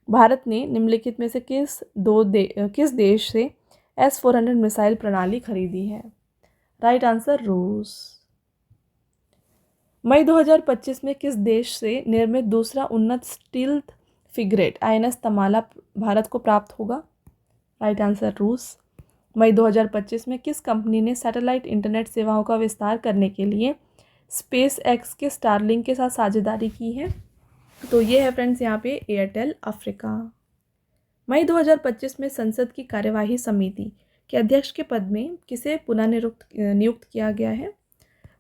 भारत ने निम्नलिखित में से किस देश से S-400 मिसाइल प्रणाली खरीदी है? राइट आंसर रूस। मई 2025 में किस देश से निर्मित दूसरा उन्नत स्टील्थ फ्रिगेट INS तमाला भारत को प्राप्त होगा? राइट आंसर रूस। मई 2025 में किस कंपनी ने सैटेलाइट इंटरनेट सेवाओं का विस्तार करने के लिए स्पेस एक्स के स्टारलिंक के साथ साझेदारी की है? तो ये है फ्रेंड्स यहाँ पे एयरटेल अफ्रीका। मई 2025 में संसद की कार्यवाही समिति के अध्यक्ष के पद में किसे पुनः नियुक्त किया गया है?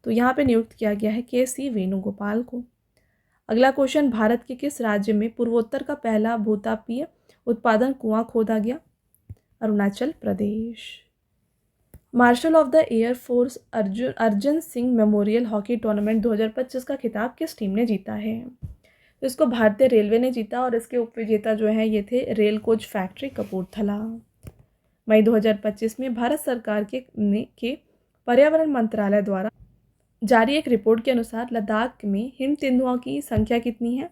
तो यहाँ पे नियुक्त किया गया है KC वेणुगोपाल को। अगला क्वेश्चन, भारत के किस राज्य में पूर्वोत्तर का पहला भूतापीय उत्पादन कुआं खोदा गया? Arunachal Pradesh. Marshal of the air force Arjan Singh memorial hockey tournament 2025 का खिताब किस टीम ने जीता है? तो इसको भारतीय रेलवे ने जीता और इसके उपविजेता जो हैं ये थे रेल कोच फैक्ट्री कपूरथला। मई 2025 में भारत सरकार के पर्यावरण मंत्रालय द्वारा जारी एक रिपोर्ट के अनुसार लद्दाख में हिम तेंदुओं की संख्या कितनी है?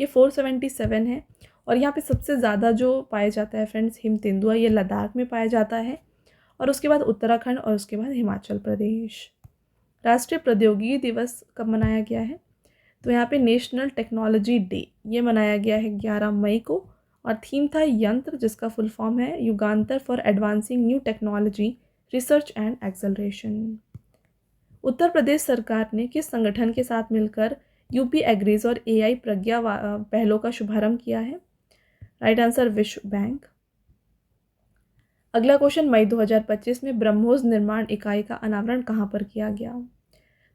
ये 477 है और यहाँ पे सबसे ज़्यादा जो पाया जाता है फ्रेंड्स हिम तेंदुआ ये लद्दाख में पाया जाता है और उसके बाद उत्तराखंड और उसके बाद हिमाचल प्रदेश। राष्ट्रीय प्रौद्योगिकी दिवस कब मनाया गया है? तो यहाँ पे नेशनल टेक्नोलॉजी डे ये मनाया गया है 11 मई को और थीम था यंत्र, जिसका फुल फॉर्म है Yugantar for advancing new technology research and acceleration. Uttar Pradesh सरकार ने किस संगठन के साथ मिलकर UP एग्रीज और AI प्रज्ञा पहलों का शुभारंभ किया है? राइट आंसर विश्व बैंक। अगला क्वेश्चन, मई 2025 में ब्रह्मोस निर्माण इकाई का अनावरण कहाँ पर किया गया?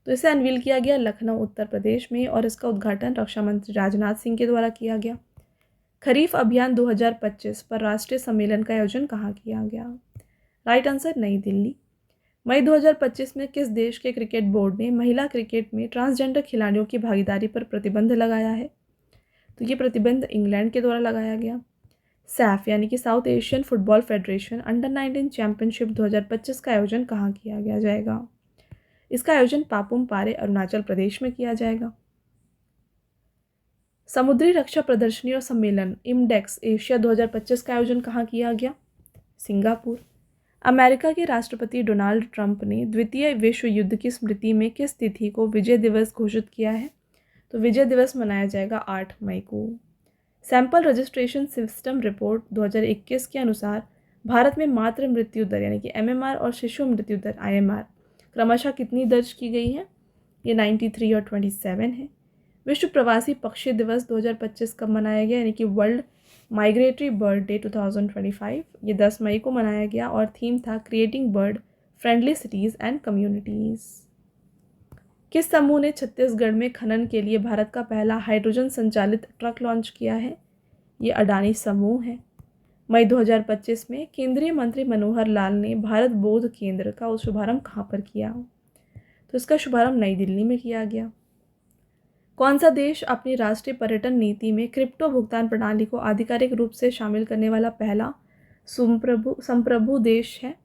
तो इसे अनवील किया गया लखनऊ उत्तर प्रदेश में और इसका उद्घाटन रक्षा मंत्री राजनाथ सिंह के द्वारा किया गया। खरीफ अभियान 2025 पर राष्ट्रीय सम्मेलन का आयोजन कहाँ किया गया? राइट आंसर नई दिल्ली। मई 2025 में किस देश के क्रिकेट बोर्ड ने महिला क्रिकेट में ट्रांसजेंडर खिलाड़ियों की भागीदारी पर प्रतिबंध लगाया है? तो ये प्रतिबंध इंग्लैंड के द्वारा लगाया गया। SAF यानी कि south Asian football federation under-19 championship 2025 का आयोजन कहाँ किया गया जाएगा? इसका आयोजन पापुम पारे अरुणाचल प्रदेश में किया जाएगा। समुद्री रक्षा प्रदर्शनी और सम्मेलन IMDEX एशिया 2025 का आयोजन कहाँ किया गया? सिंगापुर। अमेरिका के राष्ट्रपति डोनाल्ड ट्रंप ने द्वितीय विश्व युद्ध की स्मृति में किस तिथि को विजय दिवस घोषित किया है? तो विजय दिवस मनाया जाएगा 8 मई को। सैंपल रजिस्ट्रेशन सिस्टम रिपोर्ट 2021 के अनुसार भारत में मातृ मृत्यु दर यानी कि MMR और शिशु मृत्यु दर IMR क्रमशः कितनी दर्ज की गई है? ये 93 और 27 है। विश्व प्रवासी पक्षी दिवस 2025 कब मनाया गया, यानी कि वर्ल्ड माइग्रेटरी बर्ड डे 2025। ये 10 मई को मनाया गया और थीम था creating bird friendly cities and communities. किस समूह ने छत्तीसगढ़ में खनन के लिए भारत का पहला हाइड्रोजन संचालित ट्रक लॉन्च किया है? ये अडानी समूह है। मई 2025 में केंद्रीय मंत्री मनोहर लाल ने भारत बौद्ध केंद्र का शुभारंभ कहाँ पर किया? तो इसका शुभारंभ नई दिल्ली में किया गया। कौन सा देश अपनी राष्ट्रीय पर्यटन नीति में क्रिप्टो भुगतान प्रणाली को आधिकारिक रूप से शामिल करने वाला पहला संप्रभु देश है?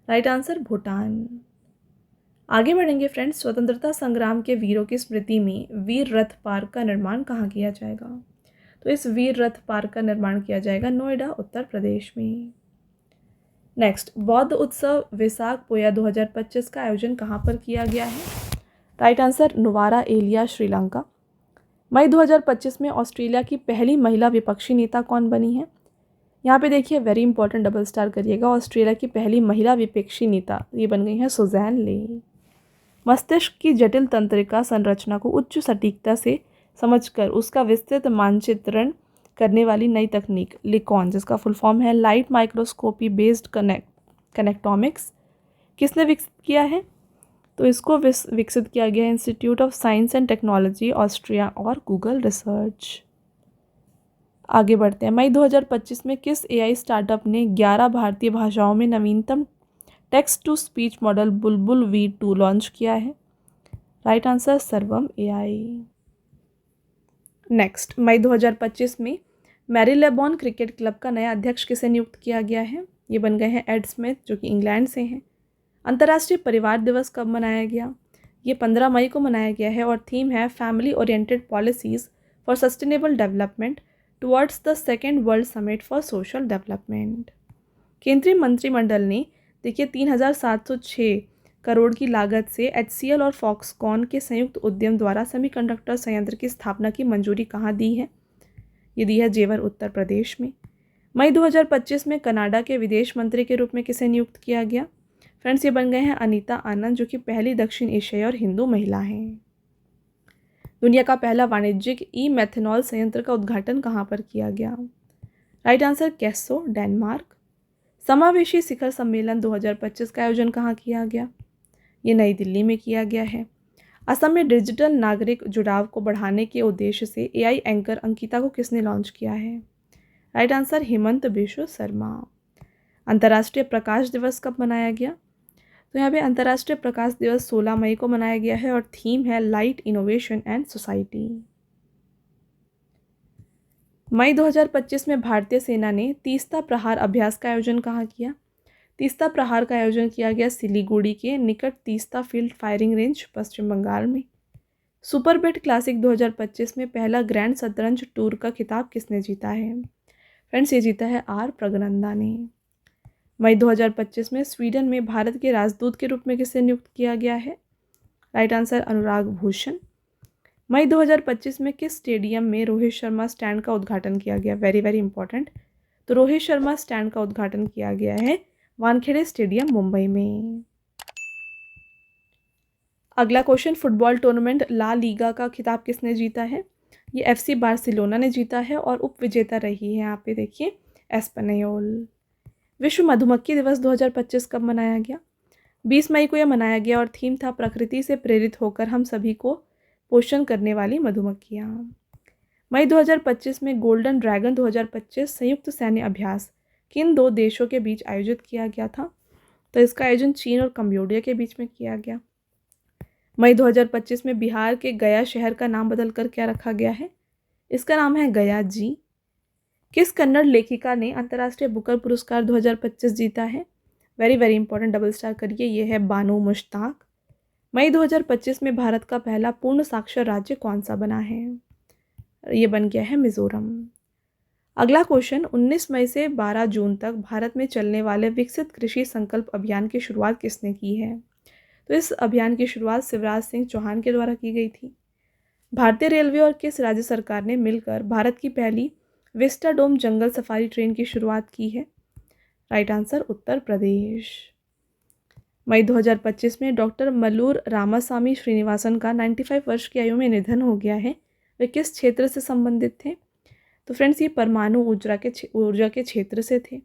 Right answer Bhutan. आगे बढ़ेंगे फ्रेंड्स। स्वतंत्रता संग्राम के वीरों की स्मृति में वीर रथ पार्क का निर्माण कहाँ किया जाएगा? तो इस वीर रथ पार्क का निर्माण किया जाएगा नोएडा, उत्तर प्रदेश में। नेक्स्ट, बौद्ध उत्सव वेसाक पोया 2025 का आयोजन कहाँ पर किया गया है? Right answer Nuwara Eliya, Sri Lanka. मई 2025 में ऑस्ट्रेलिया की पहली महिला विपक्षी नेता कौन बनी है? यहाँ पे देखिए वेरी इंपॉर्टेंट, डबल स्टार करिएगा। ऑस्ट्रेलिया की पहली महिला विपक्षी नेता ये बन गई हैं सुजैन ले। मस्तिष्क की जटिल तंत्रिका संरचना को उच्च सटीकता से समझकर उसका विस्तृत मानचित्रण करने वाली नई तकनीक लिकॉन, जिसका फुल फॉर्म है लाइट माइक्रोस्कोपी बेस्ड कनेक्टोमिक्स, किसने विकसित किया है? तो इसको विकसित किया गया institute of science and technology, Austria और गूगल रिसर्च। आगे बढ़ते हैं। मई 2025 में किस एआई स्टार्टअप ने 11 भारतीय भाषाओं में नवीनतम text to speech model Bulbul V2 launch किया है? राइट आंसर सर्वम एआई। नेक्स्ट, मई 2025 में मैरीलेबॉन क्रिकेट क्लब का नया अध्यक्ष किसे नियुक्त किया गया है? ये बन गए हैं एड स्मिथ, जो कि इंग्लैंड से हैं। अंतर्राष्ट्रीय परिवार दिवस कब मनाया गया? ये 15 मई को मनाया गया है और थीम है family oriented policies for sustainable development towards the second world summit for social development. केंद्रीय मंत्रिमंडल ने देखिए 3706 करोड़ की लागत से HCL और फॉक्सकॉन के संयुक्त उद्यम द्वारा सेमीकंडक्टर संयंत्र की स्थापना की मंजूरी कहाँ दी है? ये दी है जेवर, उत्तर प्रदेश में। मई 2025 में कनाडा के विदेश मंत्री के रूप में किसे नियुक्त किया गया? फ्रेंड्स, ये बन गए हैं अनीता आनंद, जो कि पहली दक्षिण एशियाई और हिंदू महिला हैं। दुनिया का पहला वाणिज्यिक ई-मेथनॉल संयंत्र का उद्घाटन कहाँ पर किया गया? राइट आंसर कैसो, डेनमार्क। समावेशी शिखर सम्मेलन 2025 का आयोजन कहाँ किया गया? ये नई दिल्ली में किया गया है। असम में डिजिटल नागरिक जुड़ाव को बढ़ाने के उद्देश्य से AI एंकर अंकिता को किसने लॉन्च किया है? Right answer Hemant Biswa Sharma. अंतर्राष्ट्रीय प्रकाश दिवस कब मनाया गया? तो यहाँ पे अंतर्राष्ट्रीय प्रकाश दिवस 16 मई को मनाया गया है और थीम है लाइट, इनोवेशन एंड सोसाइटी। मई 2025 में भारतीय सेना ने तीस्ता प्रहार अभ्यास का आयोजन कहाँ किया? तीस्ता प्रहार का आयोजन किया गया सिलीगुड़ी के निकट तीस्ता फील्ड फायरिंग रेंज, पश्चिम बंगाल में। सुपर बेट क्लासिक 2025 में पहला ग्रैंड शतरंज टूर का खिताब किसने जीता है? फ्रेंड्स, ये जीता है आर प्रगनंदा ने। मई 2025 में स्वीडन में भारत के राजदूत के रूप में किसे नियुक्त किया गया है? राइट आंसर अनुराग भूषण। मई 2025 में किस स्टेडियम में रोहित शर्मा स्टैंड का उद्घाटन किया गया? Very very important. तो रोहित शर्मा स्टैंड का उद्घाटन किया गया है वानखेड़े स्टेडियम, मुंबई में। अगला question, football tournament La Liga का खिताब किसने जीता है? ये FC बार्सिलोना ने जीता है और उप विजेता रही है यहाँ पे देखिए एस्पेनियोल। विश्व मधुमक्खी दिवस 2025 कब मनाया गया? 20 मई को यह मनाया गया और थीम था प्रकृति से प्रेरित होकर हम सभी को पोषण करने वाली मधुमक्खियाँ। मई 2025 में गोल्डन ड्रैगन 2025 संयुक्त सैन्य अभ्यास किन 2 देशों के बीच आयोजित किया गया था? तो इसका आयोजन चीन और कंबोडिया के बीच में किया गया। मई 2025 में बिहार के गया शहर का नाम बदलकर क्या रखा गया है? इसका नाम है गया जी। किस कन्नड़ लेखिका ने अंतर्राष्ट्रीय बुकर पुरस्कार 2025 जीता है? Very very important, double star करिए, ये है बानो मुश्ताक। मई 2025 में भारत का पहला पूर्ण साक्षर राज्य कौन सा बना है? ये बन गया है मिजोरम। अगला क्वेश्चन, 19 मई से 12 जून तक भारत में चलने वाले विकसित कृषि संकल्प अभियान की शुरुआत किसने की है? तो इस अभियान की शुरुआत शिवराज सिंह चौहान के द्वारा की गई थी। भारतीय रेलवे और किस राज्य सरकार ने मिलकर भारत की पहली विस्टाडोम जंगल सफारी ट्रेन की शुरुआत की है? Right answer Uttar Pradesh. मई 2025 में डॉक्टर मल्लूर रामासामी श्रीनिवासन का 95 वर्ष की आयु में निधन हो गया है। वे किस क्षेत्र से संबंधित थे? तो फ्रेंड्स ये परमाणु ऊर्जा के क्षेत्र से थे।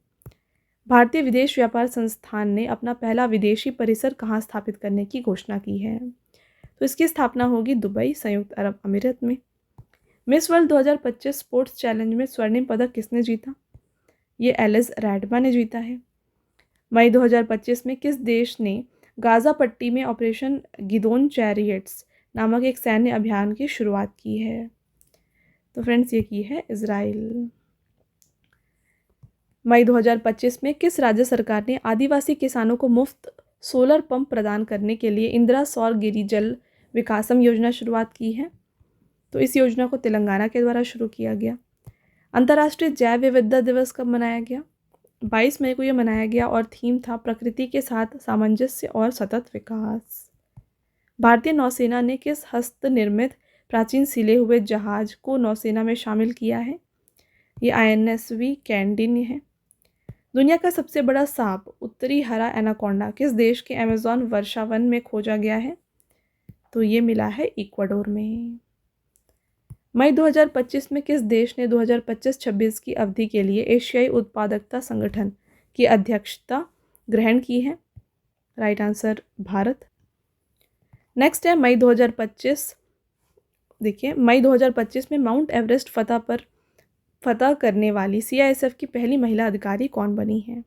भारतीय विदेश व्यापार संस्थान ने अपना पहला विदेशी परिसर कहाँ स्थापित करने की घोषणा की है? तो इसकी स्थापना होगी दुबई, संयुक्त अरब अमीरात में। मिस वर्ल्ड 2025 स्पोर्ट्स चैलेंज में स्वर्णिम पदक किसने जीता? ये एलिस रैडमा ने जीता है। मई 2025 में किस देश ने गाज़ा पट्टी में ऑपरेशन गिदोन चैरियट्स नामक एक सैन्य अभियान की शुरुआत की है? तो फ्रेंड्स ये की है इजराइल। मई 2025 में किस राज्य सरकार ने आदिवासी किसानों को मुफ्त सोलर पंप प्रदान करने के लिए इंदिरा सौर गिरी जल विकासम योजना शुरुआत की है? तो इस योजना को तेलंगाना के द्वारा शुरू किया गया। अंतर्राष्ट्रीय जैव विविधता दिवस कब मनाया गया? 22 मई को यह मनाया गया और थीम था प्रकृति के साथ सामंजस्य और सतत विकास। भारतीय नौसेना ने किस हस्त निर्मित प्राचीन सिले हुए जहाज को नौसेना में शामिल किया है? ये INSV कैंडिन है। दुनिया का सबसे बड़ा सांप उत्तरी हरा एनाकोंडा किस देश के अमेज़न वर्षावन में खोजा गया है? तो ये मिला है इक्वाडोर में। मई 2025 में किस देश ने 2025-26 की अवधि के लिए एशियाई उत्पादकता संगठन की अध्यक्षता ग्रहण की है? Right answer Bharat. नेक्स्ट है मई 2025। देखिए मई 2025 में माउंट एवरेस्ट फतह करने वाली CISF की पहली महिला अधिकारी कौन बनी है?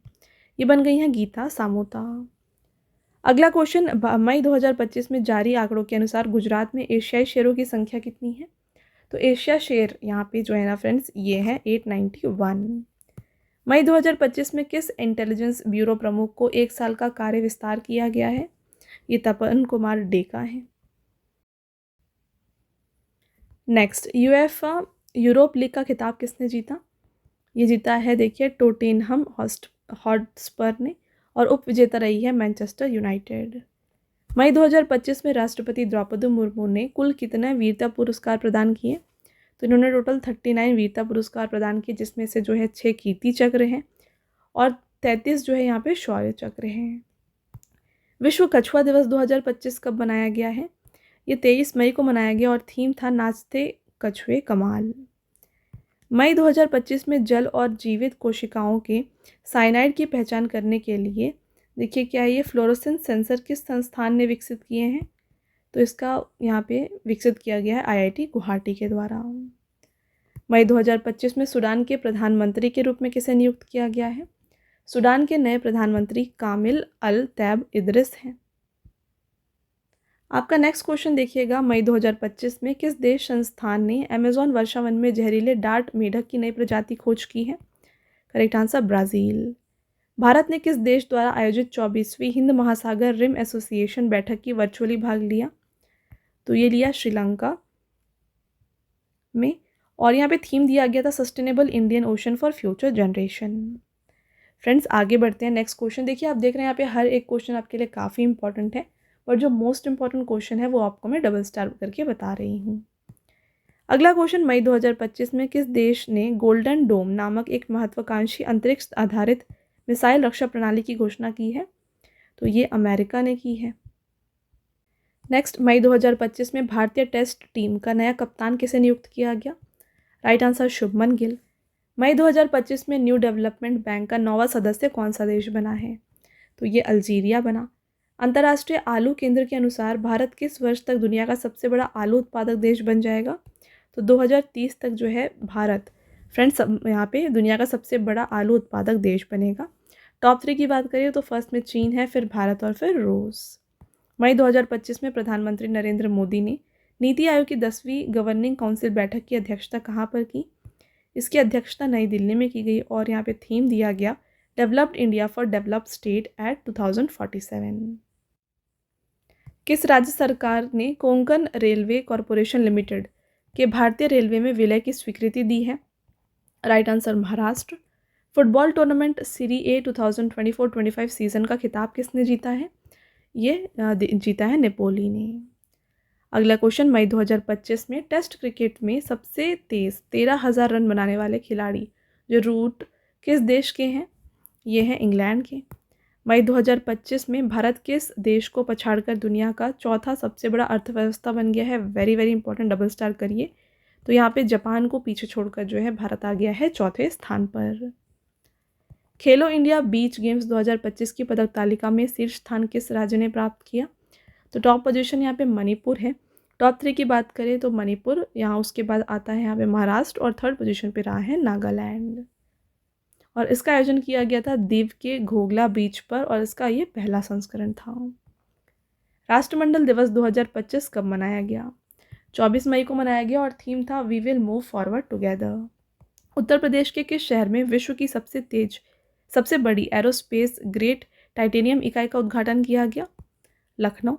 ये बन गई हैं गीता सामोता। अगला क्वेश्चन, मई 2025 में जारी आंकड़ों के अनुसार गुजरात में एशियाई शेरों की संख्या कितनी है? तो एशिया शेर यहाँ पे जो है ना फ्रेंड्स ये है 891। मई 2025 में किस इंटेलिजेंस ब्यूरो प्रमुख को 1 साल का कार्य विस्तार किया गया है? ये तपन कुमार डेका है। नेक्स्ट, UEFA यूरोप लीग का खिताब किसने जीता? ये जीता है देखिए टोटेनहम हॉटस्पर ने और उप विजेता रही है मैनचेस्टर यूनाइटेड। मई 2025 में राष्ट्रपति द्रौपदी मुर्मू ने कुल कितने वीरता पुरस्कार प्रदान किए? तो इन्होंने टोटल 39 वीरता पुरस्कार प्रदान किए, जिसमें से जो है 6 कीर्ति चक्र हैं और 33 जो है यहाँ पे शौर्य चक्र हैं। विश्व कछुआ दिवस 2025 कब मनाया गया है? ये 23 मई को मनाया गया और थीम था नाचते कछुए कमाल। मई 2025 में जल और जीवित कोशिकाओं के साइनाइड की पहचान करने के लिए देखिए क्या है ये फ्लोरोसेंस सेंसर किस संस्थान ने विकसित किए हैं? तो इसका यहाँ पे विकसित किया गया है IIT गुवाहाटी के द्वारा। मई 2025 में सूडान के प्रधानमंत्री के रूप में किसे नियुक्त किया गया है? सूडान के नए प्रधानमंत्री कामिल अल तैब इदरिस हैं। आपका नेक्स्ट क्वेश्चन देखिएगा, मई 2025 में किस देश संस्थान ने अमेज़न वर्षावन में जहरीले डार्ट मेढक की नई प्रजाति खोज की है? Correct answer Brazil. भारत ने किस देश द्वारा आयोजित 24वीं हिंद महासागर रिम एसोसिएशन बैठक की वर्चुअली भाग लिया? तो ये लिया श्रीलंका में और यहाँ पे थीम दिया गया था sustainable Indian ocean for future generation. Friends आगे बढ़ते हैं। नेक्स्ट क्वेश्चन देखिए, आप देख रहे हैं यहाँ पे हर एक क्वेश्चन आपके लिए काफ़ी इंपॉर्टेंट है और जो मोस्ट इंपॉर्टेंट क्वेश्चन है वो आपको मैं डबल स्टार करके बता रही हूँ। अगला क्वेश्चन, मई 2025 में किस देश ने गोल्डन डोम नामक एक महत्वाकांक्षी अंतरिक्ष आधारित मिसाइल रक्षा प्रणाली की घोषणा की है? तो ये अमेरिका ने की है। नेक्स्ट, मई 2025 में भारतीय टेस्ट टीम का नया कप्तान किसे नियुक्त किया गया? Right answer Shubman Gill. मई 2025 में न्यू डेवलपमेंट बैंक का 9वां सदस्य कौन सा देश बना है? तो ये अल्जीरिया बना। अंतर्राष्ट्रीय आलू केंद्र के अनुसार भारत किस वर्ष तक दुनिया का सबसे बड़ा आलू उत्पादक देश बन जाएगा? तो 2030 तक जो है भारत फ्रेंड्स यहाँ पे दुनिया का सबसे बड़ा आलू उत्पादक देश बनेगा। टॉप 3 की बात करें तो फर्स्ट में चीन है, फिर भारत और फिर रूस। मई 2025 में प्रधानमंत्री नरेंद्र मोदी ने नीति आयोग की 10वीं गवर्निंग काउंसिल बैठक की अध्यक्षता कहाँ पर की? इसकी अध्यक्षता नई दिल्ली में की गई और यहाँ पे थीम दिया गया developed India for developed state at 2047। किस राज्य सरकार ने कोंकण रेलवे कॉरपोरेशन लिमिटेड के भारतीय रेलवे में विलय की स्वीकृति दी है? Right answer Maharashtra. Football tournament Serie A 2024-25 season का खिताब किसने जीता है? ये जीता है नेपोली ने। अगला क्वेश्चन, मई 2025 में टेस्ट क्रिकेट में सबसे तेज़ 13,000 रन बनाने वाले खिलाड़ी जो रूट किस देश के हैं? ये हैं इंग्लैंड के। मई 2025 में भारत किस देश को पछाड़कर दुनिया का चौथा सबसे बड़ा अर्थव्यवस्था बन गया है? Very very important, double star करिए। तो यहाँ पे जापान को पीछे छोड़कर जो है भारत आ गया है चौथे स्थान पर। खेलो इंडिया बीच गेम्स 2025 की पदक तालिका में शीर्ष स्थान किस राज्य ने प्राप्त किया? तो टॉप पोजीशन यहाँ पे मणिपुर है। टॉप 3 की बात करें तो मणिपुर, यहाँ उसके बाद आता है यहाँ पे महाराष्ट्र और थर्ड पोजीशन पे रहा है नागालैंड। और इसका आयोजन किया गया था दीव के घोगला बीच पर और इसका ये पहला संस्करण था। राष्ट्रमंडल दिवस 2025 कब मनाया गया? 24 मई को मनाया गया और थीम था we will move forward together. Uttar Pradesh के किस शहर में विश्व की सबसे बड़ी एरोस्पेस ग्रेड टाइटेनियम इकाई का उद्घाटन किया गया? लखनऊ।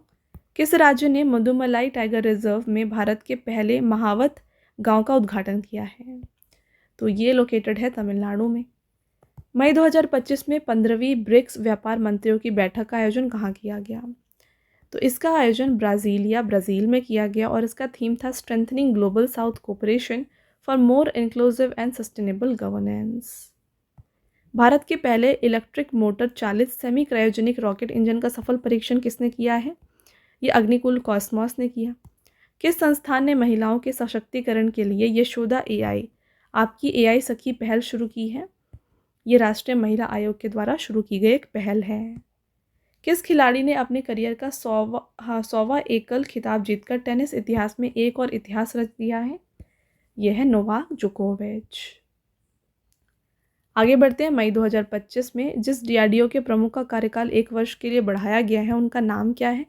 किस राज्य ने मुदुमलाई टाइगर रिजर्व में भारत के पहले महावत गांव का उद्घाटन किया है? तो ये लोकेटेड है तमिलनाडु में। मई 2025 में 15वीं ब्रिक्स व्यापार मंत्रियों की बैठक का आयोजन कहाँ किया गया? तो इसका आयोजन ब्राज़ील में किया गया और इसका थीम था strengthening global south cooperation for more inclusive and sustainable governance. Bharat के पहले इलेक्ट्रिक मोटर चालित सेमी क्रायोजेनिक रॉकेट इंजन का सफल परीक्षण किसने किया है? ये अग्निकुल कॉस्मॉस ने किया। किस संस्थान ने महिलाओं के सशक्तिकरण के लिए यशोदा एआई आपकी एआई सखी पहल शुरू की है? ये राष्ट्रीय महिला आयोग के द्वारा शुरू की गई एक पहल है। किस खिलाड़ी ने अपने करियर का 100वां एकल खिताब जीतकर टेनिस इतिहास में एक और इतिहास रच दिया है? यह है नोवाक जोकोविच। आगे बढ़ते हैं। मई 2025 में जिस डीआरडीओ के प्रमुख का कार्यकाल 1 वर्ष के लिए बढ़ाया गया है उनका नाम क्या है?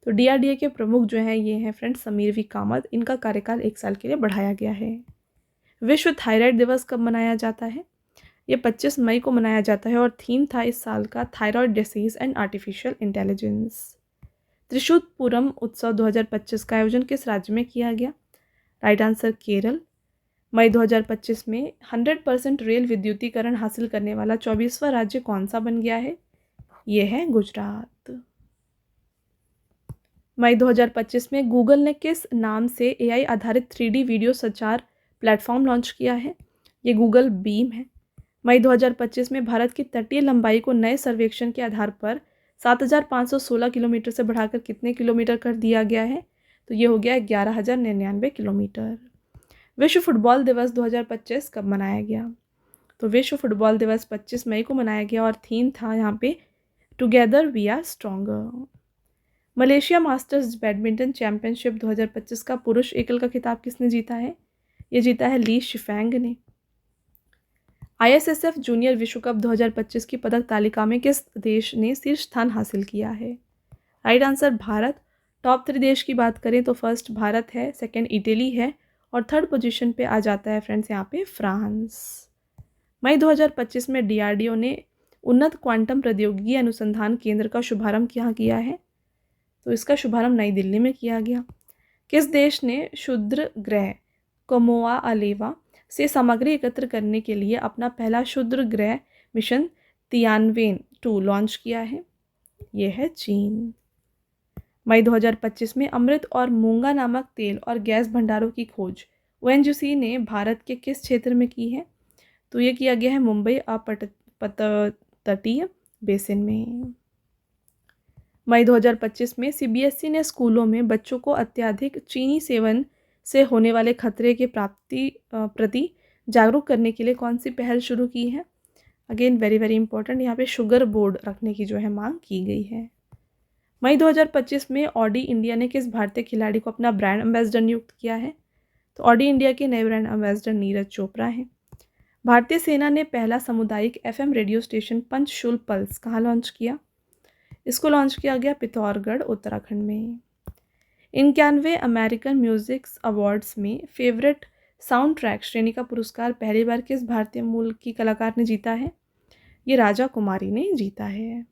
तो डीआरडीओ के प्रमुख जो हैं ये हैं फ्रेंड्स समीर वी कामत। इनका कार्यकाल 1 साल के लिए बढ़ाया गया है। विश्व थायराइड दिवस कब मनाया जाता है? ये 25 मई को मनाया जाता है और थीम था इस साल का thyroid disease and artificial intelligence. Thrissur Pooram उत्सव 2025 का आयोजन किस राज्य में किया गया? Right answer Kerala. मई 2025 में 100% रेल विद्युतीकरण हासिल करने वाला 24वां राज्य कौन सा बन गया है? ये है गुजरात। मई 2025 में गूगल ने किस नाम से एआई आधारित 3D वीडियो संचार प्लेटफॉर्म लॉन्च किया है? ये गूगल बीम है। मई 2025 में भारत की तटीय लंबाई को नए सर्वेक्षण के आधार पर 7,516 किलोमीटर से बढ़ाकर कितने किलोमीटर कर दिया गया है? तो ये हो गया 11,099 किलोमीटर। विश्व फुटबॉल दिवस 2025 कब मनाया गया? तो विश्व फुटबॉल दिवस 25 मई को मनाया गया और थीम था यहाँ पे together we are stronger. Malaysia Masters badminton championship 2025 का पुरुष एकल का खिताब किसने जीता है? ये जीता है ली शिफेंग ने। ISSF जूनियर विश्व कप 2025 की पदक तालिका में किस देश ने शीर्ष स्थान हासिल किया है? Right answer Bharat. टॉप 3 देश की बात करें तो फर्स्ट भारत है, सेकंड इटली है और थर्ड पोजीशन पे आ जाता है फ्रेंड्स यहाँ पे फ्रांस। मई 2025 में डीआरडीओ ने उन्नत क्वांटम प्रौद्योगिकी अनुसंधान केंद्र का शुभारंभ कहाँ किया है? तो इसका शुभारंभ नई दिल्ली में किया गया। किस देश ने क्षुद्र ग्रह कोमोआ अलेवा से सामग्री एकत्र करने के लिए अपना पहला क्षुद्र ग्रह मिशन तियानवेन 2 लॉन्च किया है? यह है चीन। मई 2025 में अमृत और मूंगा नामक तेल और गैस भंडारों की खोज ONGC ने भारत के किस क्षेत्र में की है? तो ये किया गया है मुंबई अपतटीय बेसिन में। मई 2025 में CBSE ने स्कूलों में बच्चों को अत्यधिक चीनी सेवन से होने वाले खतरे के प्रति जागरूक करने के लिए कौन सी पहल शुरू की है? अगेन वेरी वेरी इंपॉर्टेंट, यहाँ पे शुगर बोर्ड रखने की जो है मांग की गई है। मई 2025 में ऑडी इंडिया ने किस भारतीय खिलाड़ी को अपना ब्रांड एम्बेसडर नियुक्त किया है? तो ऑडी इंडिया के नए ब्रांड एम्बेसडर नीरज चोपड़ा हैं। भारतीय सेना ने पहला सामुदायिक FM रेडियो स्टेशन पंचशूल पल्स कहाँ लॉन्च किया? इसको लॉन्च किया गया पिथौरगढ़ उत्तराखंड में। 91वें अमेरिकन म्यूजिक अवार्ड्स में फेवरेट साउंड ट्रैक श्रेणी का पुरस्कार पहली बार किस भारतीय मूल की कलाकार ने जीता है? ये राजा कुमारी ने जीता है।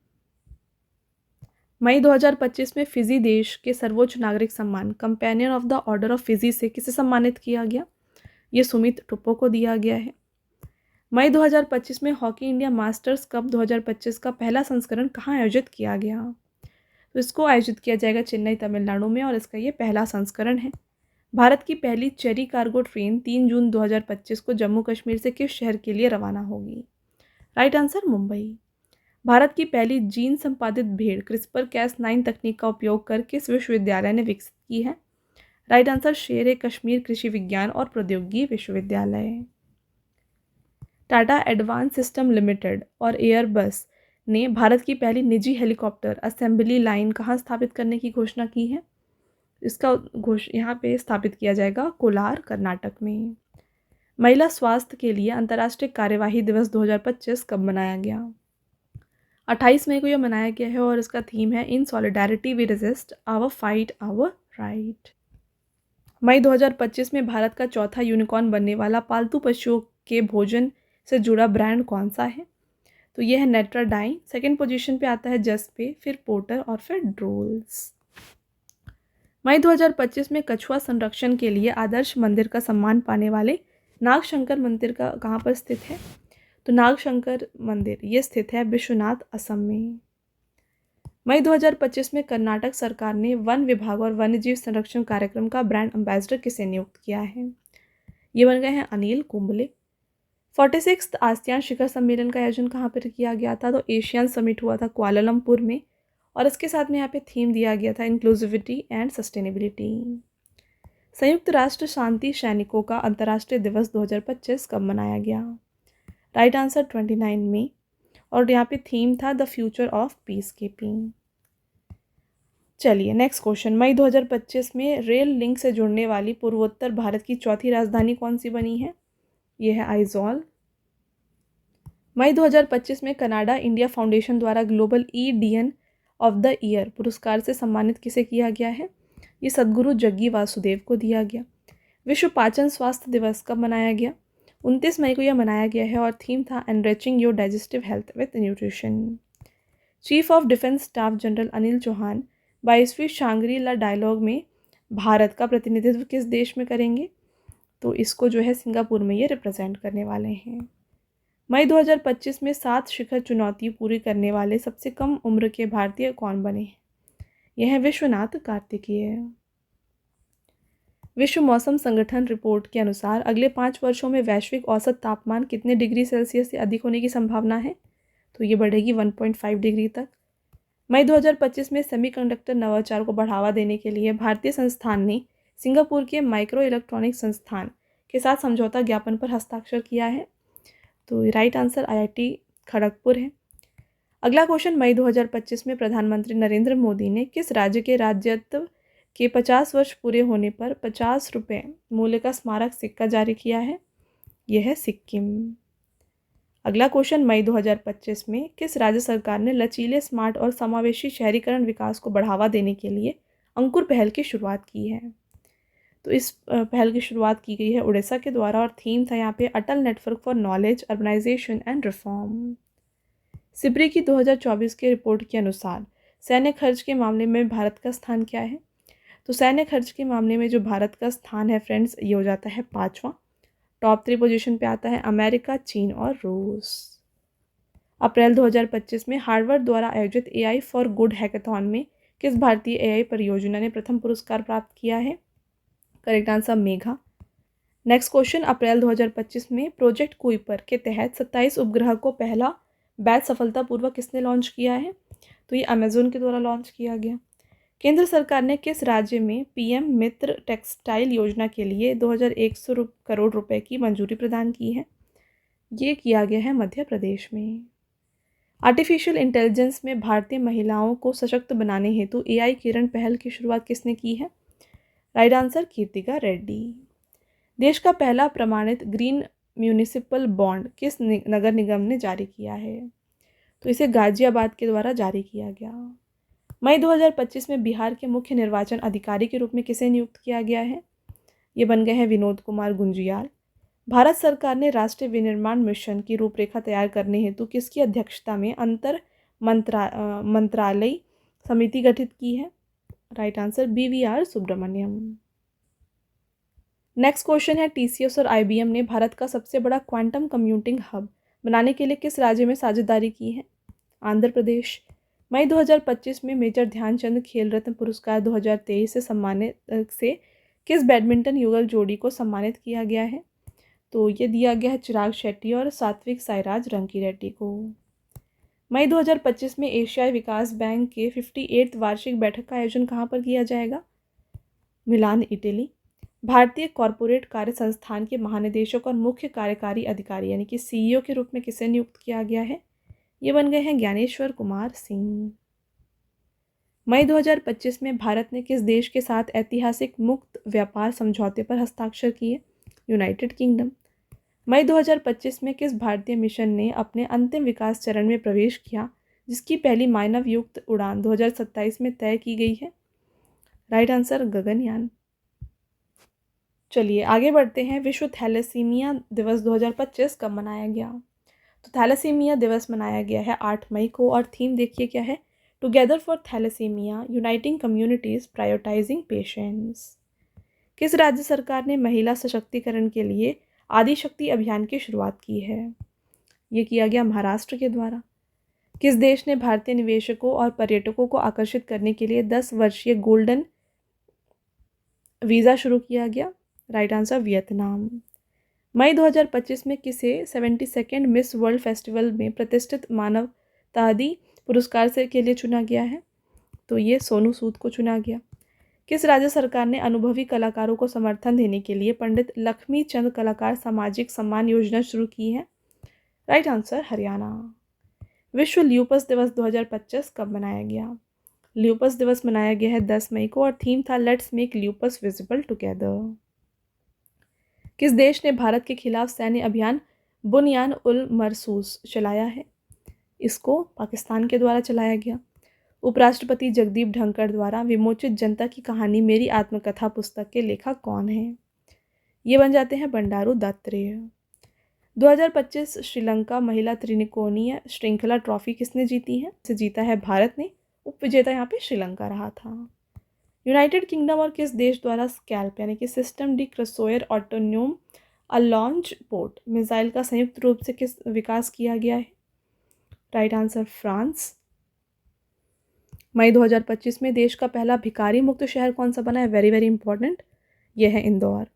मई 2025 में फिजी देश के सर्वोच्च नागरिक सम्मान companion of the order of Fiji से किसे सम्मानित किया गया? ये सुमित टुप्पो को दिया गया है। मई 2025 में हॉकी इंडिया मास्टर्स कप 2025 का पहला संस्करण कहाँ आयोजित किया गया? तो इसको आयोजित किया जाएगा चेन्नई तमिलनाडु में और इसका ये पहला संस्करण है। भारत की पहली चेरी कार्गो ट्रेन 3 जून 2025 को जम्मू कश्मीर से किस शहर के लिए रवाना होगी? Right answer Mumbai. भारत की पहली जीन संपादित भेड़ CRISPR-Cas9 तकनीक का उपयोग कर किस विश्वविद्यालय ने विकसित की है? राइट आंसर शेर ए कश्मीर कृषि विज्ञान और प्रौद्योगिकी विश्वविद्यालय। टाटा एडवांस सिस्टम लिमिटेड और एयरबस ने भारत की पहली निजी हेलीकॉप्टर असेंबली लाइन कहाँ स्थापित करने की घोषणा की है? इसका यहाँ पे स्थापित किया जाएगा कोलार, कर्नाटक में। महिला स्वास्थ्य के लिए अंतर्राष्ट्रीय कार्यवाही दिवस 2025 कब मनाया गया? 28 मई को यह मनाया गया है और इसका थीम है in solidarity we resist our fight our right. मई 2025 में भारत का चौथा यूनिकॉर्न बनने वाला पालतू पशुओं के भोजन से जुड़ा ब्रांड कौन सा है? तो यह है नेट्राडाइन। सेकेंड पोजीशन पे आता है जसपे, फिर पोर्टर और फिर ड्रोल्स। मई 2025 में कछुआ संरक्षण के लिए आदर्श मंदिर का सम्मान पाने वाले नागशंकर मंदिर का कहाँ पर स्थित है? तो नागशंकर मंदिर ये स्थित है विश्वनाथ, असम में। मई 2025 में कर्नाटक सरकार ने वन विभाग और वन्यजीव संरक्षण कार्यक्रम का ब्रांड एम्बेसडर किसे नियुक्त किया है? ये बन गए हैं अनिल कुंबले। 46th आसियान शिखर सम्मेलन का आयोजन कहाँ पर किया गया था? तो एशियन समिट हुआ था कुआलालंपुर में और इसके साथ में यहाँ पे थीम दिया गया था इंक्लूसिविटी एंड सस्टेनेबिलिटी। संयुक्त राष्ट्र शांति सैनिकों का अंतर्राष्ट्रीय दिवस 2025 कब मनाया गया? राइट आंसर 29 मई और यहाँ पे थीम था the future of peace keeping. चलिए नेक्स्ट क्वेश्चन। मई 2025 में रेल लिंक से जुड़ने वाली पूर्वोत्तर भारत की चौथी राजधानी कौन सी बनी है? ये है आइजॉल। मई 2025 में कनाडा इंडिया फाउंडेशन द्वारा ग्लोबल ईडीएन ऑफ द ईयर पुरस्कार से सम्मानित किसे किया गया है? ये सद्गुरु जग्गी वासुदेव को दिया गया। विश्व पाचन स्वास्थ्य दिवस कब मनाया गया? 29 मई को यह मनाया गया है और थीम था enriching your digestive health with nutrition. Chief of defence staff general Anil Chauhan 22वीं शांग्री-ला डायलॉग में भारत का प्रतिनिधित्व किस देश में करेंगे? तो इसको जो है सिंगापुर में ये रिप्रेजेंट करने वाले हैं। मई 2025 में 7 शिखर चुनौती पूरी करने वाले सबसे कम उम्र के भारतीय कौन बने? यह है विश्वनाथ कार्तिकेय। विश्व मौसम संगठन रिपोर्ट के अनुसार अगले 5 वर्षों में वैश्विक औसत तापमान कितने डिग्री सेल्सियस से अधिक होने की संभावना है? तो ये बढ़ेगी 1.5 डिग्री तक। मई 2025 में सेमीकंडक्टर नवाचार को बढ़ावा देने के लिए भारतीय संस्थान ने सिंगापुर के माइक्रो इलेक्ट्रॉनिक संस्थान के साथ समझौता ज्ञापन पर हस्ताक्षर किया है। तो राइट आंसर IIT खड़गपुर है। अगला क्वेश्चन। मई 2025 में प्रधानमंत्री नरेंद्र मोदी ने किस राज्य के राज्यत्व के 50 वर्ष पूरे होने पर 50 रुपये मूल्य का स्मारक सिक्का जारी किया है? यह है सिक्किम। अगला क्वेश्चन। मई 2025 में किस राज्य सरकार ने लचीले, स्मार्ट और समावेशी शहरीकरण विकास को बढ़ावा देने के लिए अंकुर पहल की शुरुआत की है? तो इस पहल की शुरुआत की गई है उड़ीसा के द्वारा और थीम था यहाँ पे Atal network for knowledge, urbanisation and reform. सिब्री की 2024 की रिपोर्ट के अनुसार सैन्य खर्च के मामले में भारत का स्थान क्या है? तो सैन्य खर्च के मामले में जो भारत का स्थान है फ्रेंड्स ये हो जाता है 5वां। टॉप 3 पोजीशन पे आता है अमेरिका, चीन और रूस। अप्रैल 2025 में हार्वर्ड द्वारा आयोजित AI फॉर गुड हैकाथॉन में किस भारतीय AI परियोजना ने प्रथम पुरस्कार प्राप्त किया है? Correct answer Megha. Next question. अप्रैल 2025 में प्रोजेक्ट कुइपर के तहत 27 उपग्रह को पहला बैच सफलतापूर्वक किसने लॉन्च किया है? तो ये अमेजोन के द्वारा लॉन्च किया गया। केंद्र सरकार ने किस राज्य में PM मित्र टेक्सटाइल योजना के लिए 2100 करोड़ रुपए की मंजूरी प्रदान की है? ये किया गया है मध्य प्रदेश में। आर्टिफिशियल इंटेलिजेंस में भारतीय महिलाओं को सशक्त बनाने हेतु AI किरण पहल की शुरुआत किसने की है? Right answer Kirtika Reddy. देश का पहला प्रमाणित ग्रीन म्यूनिसिपल बॉन्ड किस नगर निगम ने जारी किया है? तो इसे गाजियाबाद के द्वारा जारी किया गया। मई 2025 में बिहार के मुख्य निर्वाचन अधिकारी के रूप में किसे नियुक्त किया गया है? ये बन गए हैं विनोद कुमार गुंजियाल। भारत सरकार ने राष्ट्रीय विनिर्माण मिशन की रूपरेखा तैयार करने हेतु किसकी अध्यक्षता में अंतर मंत्रालय समिति गठित की है? Right answer BVR Subramanyam. Next question है। TCS और IBM ने भारत का सबसे बड़ा क्वांटम कंप्यूटिंग हब बनाने के लिए किस राज्य में साझेदारी की है? आंध्र प्रदेश। मई 2025 में मेजर ध्यानचंद खेल रत्न पुरस्कार 2023 से किस बैडमिंटन युगल जोड़ी को सम्मानित किया गया है? तो ये दिया गया है चिराग शेट्टी और सात्विक साईराज रंकीरेड्डी को। मई 2025 में एशियाई विकास बैंक के 58th वार्षिक बैठक का आयोजन कहाँ पर किया जाएगा? मिलान, इटली। भारतीय कॉरपोरेट कार्य संस्थान के महानिदेशक और मुख्य कार्यकारी अधिकारी यानी कि CEO के रूप में किसे नियुक्त किया गया है? ये बन गए हैं ज्ञानेश्वर कुमार सिंह। मई 2025 में भारत ने किस देश के साथ ऐतिहासिक मुक्त व्यापार समझौते पर हस्ताक्षर किए? United kingdom. मई 2025 में किस भारतीय मिशन ने अपने अंतिम विकास चरण में प्रवेश किया, जिसकी पहली मानव युक्त उड़ान 2027 में तय की गई है? Right answer Gaganyaan. चलिए आगे बढ़ते हैं। विश्व थैलेसीमिया दिवस 2025 कब मनाया गया? तो थैलेसीमिया दिवस मनाया गया है 8 मई को और थीम देखिए क्या है? Together for thalassemia uniting communities prioritising patients. किस राज्य सरकार ने महिला सशक्तिकरण के लिए आदिशक्ति अभियान की शुरुआत की है? ये किया गया महाराष्ट्र के द्वारा। किस देश ने भारतीय निवेशकों और पर्यटकों को आकर्षित करने के लिए 10 वर्षीय गोल्डन वीज़ा शुरू किया गया? Right answer Vietnam. मई 2025 में किसे 72nd मिस वर्ल्ड फेस्टिवल में प्रतिष्ठित मानवतावादी पुरस्कार से के लिए चुना गया है? तो ये सोनू सूद को चुना गया। किस राज्य सरकार ने अनुभवी कलाकारों को समर्थन देने के लिए पंडित लक्ष्मी चंद कलाकार सामाजिक सम्मान योजना शुरू की है? Right answer Haryana. विश्व ल्यूपस दिवस 2025 कब मनाया गया? ल्यूपस दिवस मनाया गया है 10 मई को और थीम था let's make lupus visible together. किस देश ने भारत के खिलाफ सैन्य अभियान बुनियान उल मरसूस चलाया है? इसको पाकिस्तान के द्वारा चलाया गया। उपराष्ट्रपति जगदीप धनखड़ द्वारा विमोचित जनता की कहानी मेरी आत्मकथा पुस्तक के लेखक कौन हैं? ये बन जाते हैं बंडारू दत्तात्रेय। 2025 श्रीलंका महिला त्रिकोणीय श्रृंखला ट्रॉफी किसने जीती है? इसे जीता है भारत ने। उपविजेता यहाँ पे श्रीलंका रहा था। यूनाइटेड किंगडम और किस देश द्वारा स्कैल्प यानी कि सिस्टम डी क्रुसोयर ऑटोनोम लॉन्च पोर्ट मिसाइल का संयुक्त रूप से किस विकास किया गया है? Right answer France. मई 2025 में देश का पहला भिखारी मुक्त शहर कौन सा बना है? वेरी वेरी इंपॉर्टेंट, यह है इंदौर।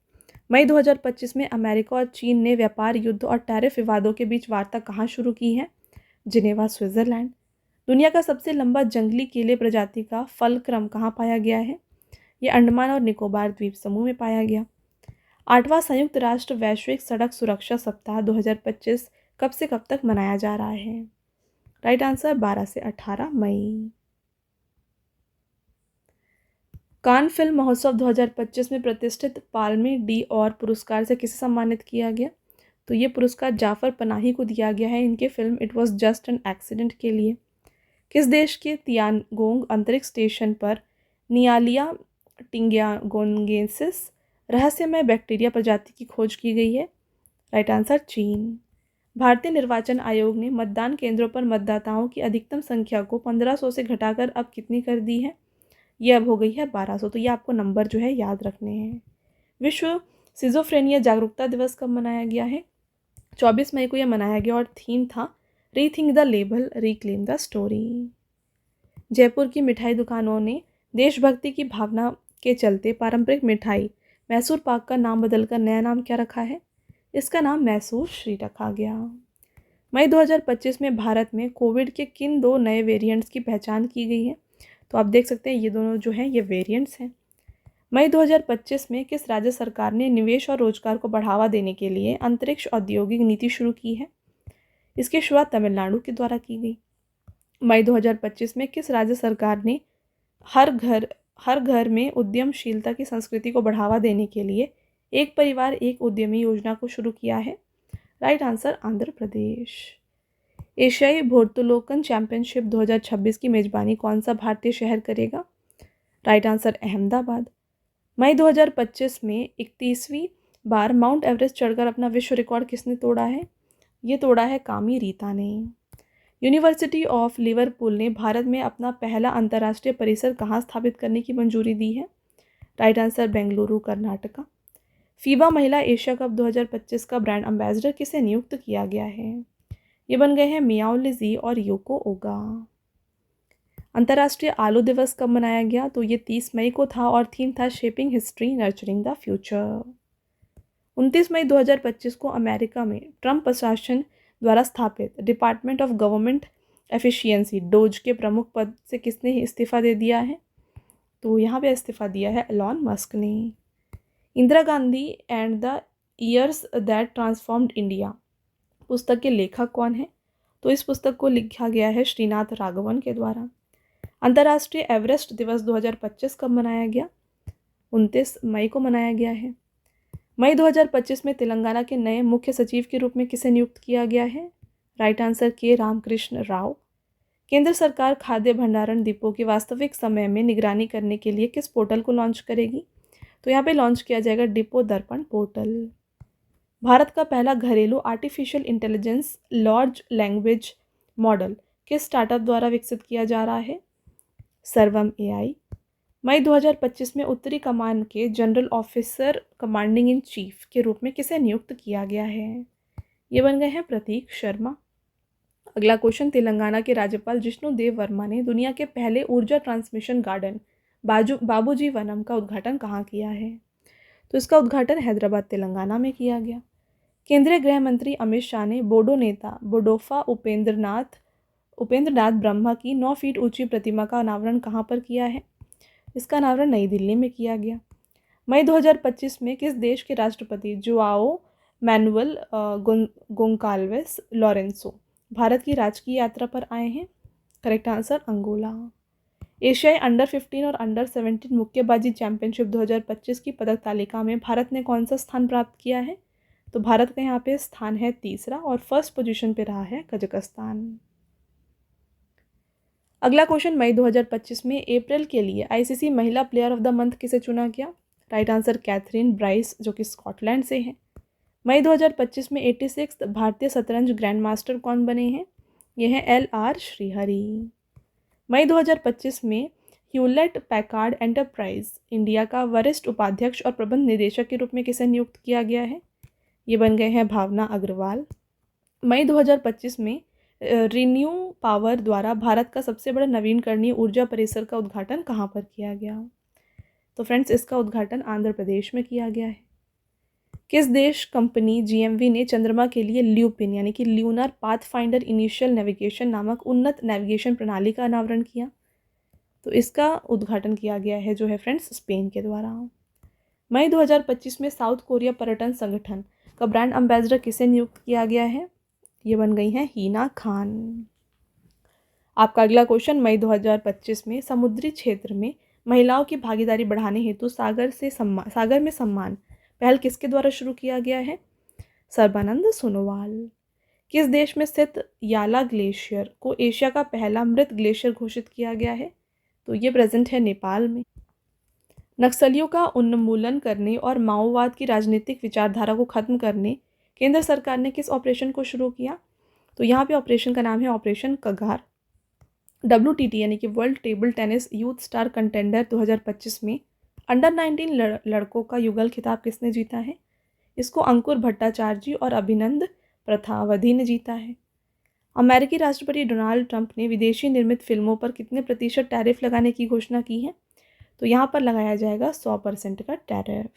मई 2025 में अमेरिका और चीन ने व्यापार युद्ध और टैरिफ विवादों के बीच वार्ता कहाँ शुरू की है? Geneva, Switzerland. दुनिया का सबसे लंबा जंगली केले प्रजाति का फलक्रम कहाँ पाया गया है? ये अंडमान और निकोबार द्वीप समूह में पाया गया। 8वां संयुक्त राष्ट्र वैश्विक सड़क सुरक्षा सप्ताह 2025 कब से कब तक मनाया जा रहा है? राइट आंसर 12 से 18 मई। कान फिल्म महोत्सव 2025 में प्रतिष्ठित पाल्मे डी और पुरस्कार से किसे सम्मानित किया गया? तो ये पुरस्कार जाफर पनाही को दिया गया है इनके film it was just an accident के लिए। किस देश के तियानगोंग अंतरिक्ष स्टेशन पर नियालिया टिंग्यागोंगेंसिस रहस्यमय बैक्टीरिया प्रजाति की खोज की गई है? राइट आंसर चीन। भारतीय निर्वाचन आयोग ने मतदान केंद्रों पर मतदाताओं की अधिकतम संख्या को 1500 से घटाकर अब कितनी कर दी है? ये अब हो गई है 1200। तो ये आपको नंबर जो है याद रखने हैं। विश्व सिजोफ्रेनिया जागरूकता दिवस कब मनाया गया है? 24 मई को यह मनाया गया और थीम था rethink the label reclaim the story. Jaipur की मिठाई दुकानों ने देशभक्ति की भावना के चलते पारंपरिक मिठाई मैसूर पाक का नाम बदलकर नया नाम क्या रखा है? इसका नाम मैसूर श्री रखा गया। मई 2025 में भारत में कोविड के किन 2 नए वेरिएंट्स की पहचान की गई है? तो आप देख सकते हैं ये दोनों जो हैं ये वेरिएंट्स हैं। मई 2025 में किस राज्य सरकार ने निवेश और रोजगार को बढ़ावा देने के लिए अंतरिक्ष औद्योगिक नीति शुरू की है? इसकी शुरुआत तमिलनाडु के द्वारा की गई। मई 2025 में किस राज्य सरकार ने हर घर में उद्यमशीलता की संस्कृति को बढ़ावा देने के लिए एक परिवार एक उद्यमी योजना को शुरू किया है? Right answer Andhra Pradesh. एशियाई भारोत्तोलन चैंपियनशिप 2026 की मेजबानी कौन सा भारतीय शहर करेगा? Right answer Ahmedabad. मई 2025 में 31वीं बार माउंट एवरेस्ट चढ़कर अपना विश्व रिकॉर्ड किसने तोड़ा है? ये तोड़ा है कामी रीता ने। यूनिवर्सिटी ऑफ लिवरपूल ने भारत में अपना पहला अंतर्राष्ट्रीय परिसर कहाँ स्थापित करने की मंजूरी दी है? Right answer Bengaluru, Karnataka. FIBA महिला एशिया कप 2025 का ब्रांड एम्बेसडर किसे नियुक्त किया गया है? ये बन गए हैं मियाओ लिजी और योको ओगा। अंतर्राष्ट्रीय आलू दिवस कब मनाया गया? तो ये 30 मई को था और थीम था shaping history nurturing the future. 29 मई 2025 को अमेरिका में ट्रंप प्रशासन द्वारा स्थापित department of government efficiency dose के प्रमुख पद से किसने इस्तीफा दे दिया है? तो यहाँ पे इस्तीफा दिया है एलॉन मस्क ने। Indira Gandhi and the years that transformed India पुस्तक के लेखक कौन है? तो इस पुस्तक को लिखा गया है श्रीनाथ राघवन के द्वारा। अंतर्राष्ट्रीय एवरेस्ट दिवस 2025 कब मनाया गया? 29 मई को मनाया गया है। मई 2025 में तेलंगाना के नए मुख्य सचिव के रूप में किसे नियुक्त किया गया है? राइट आंसर के रामकृष्ण राव। केंद्र सरकार खाद्य भंडारण डिपो की वास्तविक समय में निगरानी करने के लिए किस पोर्टल को लॉन्च करेगी? तो यहाँ पे लॉन्च किया जाएगा डिपो दर्पण पोर्टल। भारत का पहला घरेलू artificial intelligence large language model किस स्टार्टअप द्वारा विकसित किया जा रहा है? सर्वम एआई। मई 2025 में उत्तरी कमान के general officer commanding in chief के रूप में किसे नियुक्त किया गया है? ये बन गए हैं प्रतीक शर्मा। अगला क्वेश्चन, तेलंगाना के राज्यपाल जिष्णु देव वर्मा ने दुनिया के पहले ऊर्जा ट्रांसमिशन गार्डन बाबूजी वनम का उद्घाटन कहाँ किया है? तो इसका उद्घाटन हैदराबाद तेलंगाना में किया गया। केंद्रीय गृह मंत्री अमित शाह ने बोडो नेता बोडोफा उपेंद्रनाथ ब्रह्मा की 9 फीट ऊंची प्रतिमा का अनावरण कहाँ पर किया है? इसका अनावरण नई दिल्ली में किया गया। मई 2025 में किस देश के राष्ट्रपति Joao Manuel Goncalves Lourenco Bharat की राजकीय यात्रा पर आए हैं? Correct answer Angola. एशियाई अंडर 15 और अंडर 17 मुक्केबाजी चैंपियनशिप 2025 की पदक तालिका में भारत ने कौन सा स्थान प्राप्त किया है? तो भारत का यहाँ पे स्थान है तीसरा और फर्स्ट पोजीशन पे रहा है कजाकिस्तान। अगला क्वेश्चन, मई 2025 में अप्रैल के लिए आईसीसी महिला प्लेयर ऑफ द मंथ किसे चुना गया? राइट आंसर कैथरीन ब्राइस जो कि स्कॉटलैंड से है। मई 2025 में 86 भारतीय शतरंज ग्रैंड मास्टर कौन बने हैं? ये हैं LR श्रीहरि। मई 2025 में ह्यूलेट पैकार्ड एंटरप्राइज इंडिया का वरिष्ठ उपाध्यक्ष और प्रबंध निदेशक के रूप में किसे नियुक्त किया गया है? ये बन गए हैं भावना अग्रवाल। मई 2025 में रिन्यू पावर द्वारा भारत का सबसे बड़ा नवीनकरणीय ऊर्जा परिसर का उद्घाटन कहाँ पर किया गया? तो फ्रेंड्स इसका उद्घाटन आंध्र प्रदेश में किया गया है। किस देश कंपनी GMV ने चंद्रमा के लिए ल्यूपिन यानी कि ल्यूनर पाथफाइंडर इनिशियल नेविगेशन नामक उन्नत नेविगेशन प्रणाली का अनावरण किया? तो इसका उद्घाटन किया गया है जो है फ्रेंड्स स्पेन के द्वारा। मई 2025 में साउथ कोरिया पर्यटन संगठन का ब्रांड एम्बेसडर किसे नियुक्त किया गया है? ये बन गई हैं हीना खान। आपका अगला क्वेश्चन, मई 2025 में समुद्री क्षेत्र में महिलाओं की भागीदारी बढ़ाने हेतु सागर में सम्मान पहल किसके द्वारा शुरू किया गया है? सर्बानंद सोनोवाल। किस देश में स्थित याला ग्लेशियर को एशिया का पहला मृत ग्लेशियर घोषित किया गया है? तो ये प्रेजेंट है नेपाल में। नक्सलियों का उन्मूलन करने और माओवाद की राजनीतिक विचारधारा को खत्म करने केंद्र सरकार ने किस ऑपरेशन को शुरू किया? तो यहाँ पे ऑपरेशन का नाम है ऑपरेशन कगार। WTT यानी कि world table tennis youth star contender 2025 में अंडर 19 लड़कों का युगल खिताब किसने जीता है? इसको अंकुर भट्टाचार्य और अभिनंद प्रथावधि ने जीता है। अमेरिकी राष्ट्रपति डोनाल्ड ट्रंप ने विदेशी निर्मित फिल्मों पर कितने प्रतिशत टैरिफ लगाने की घोषणा की है? तो यहाँ पर लगाया जाएगा 100% का टैरिफ।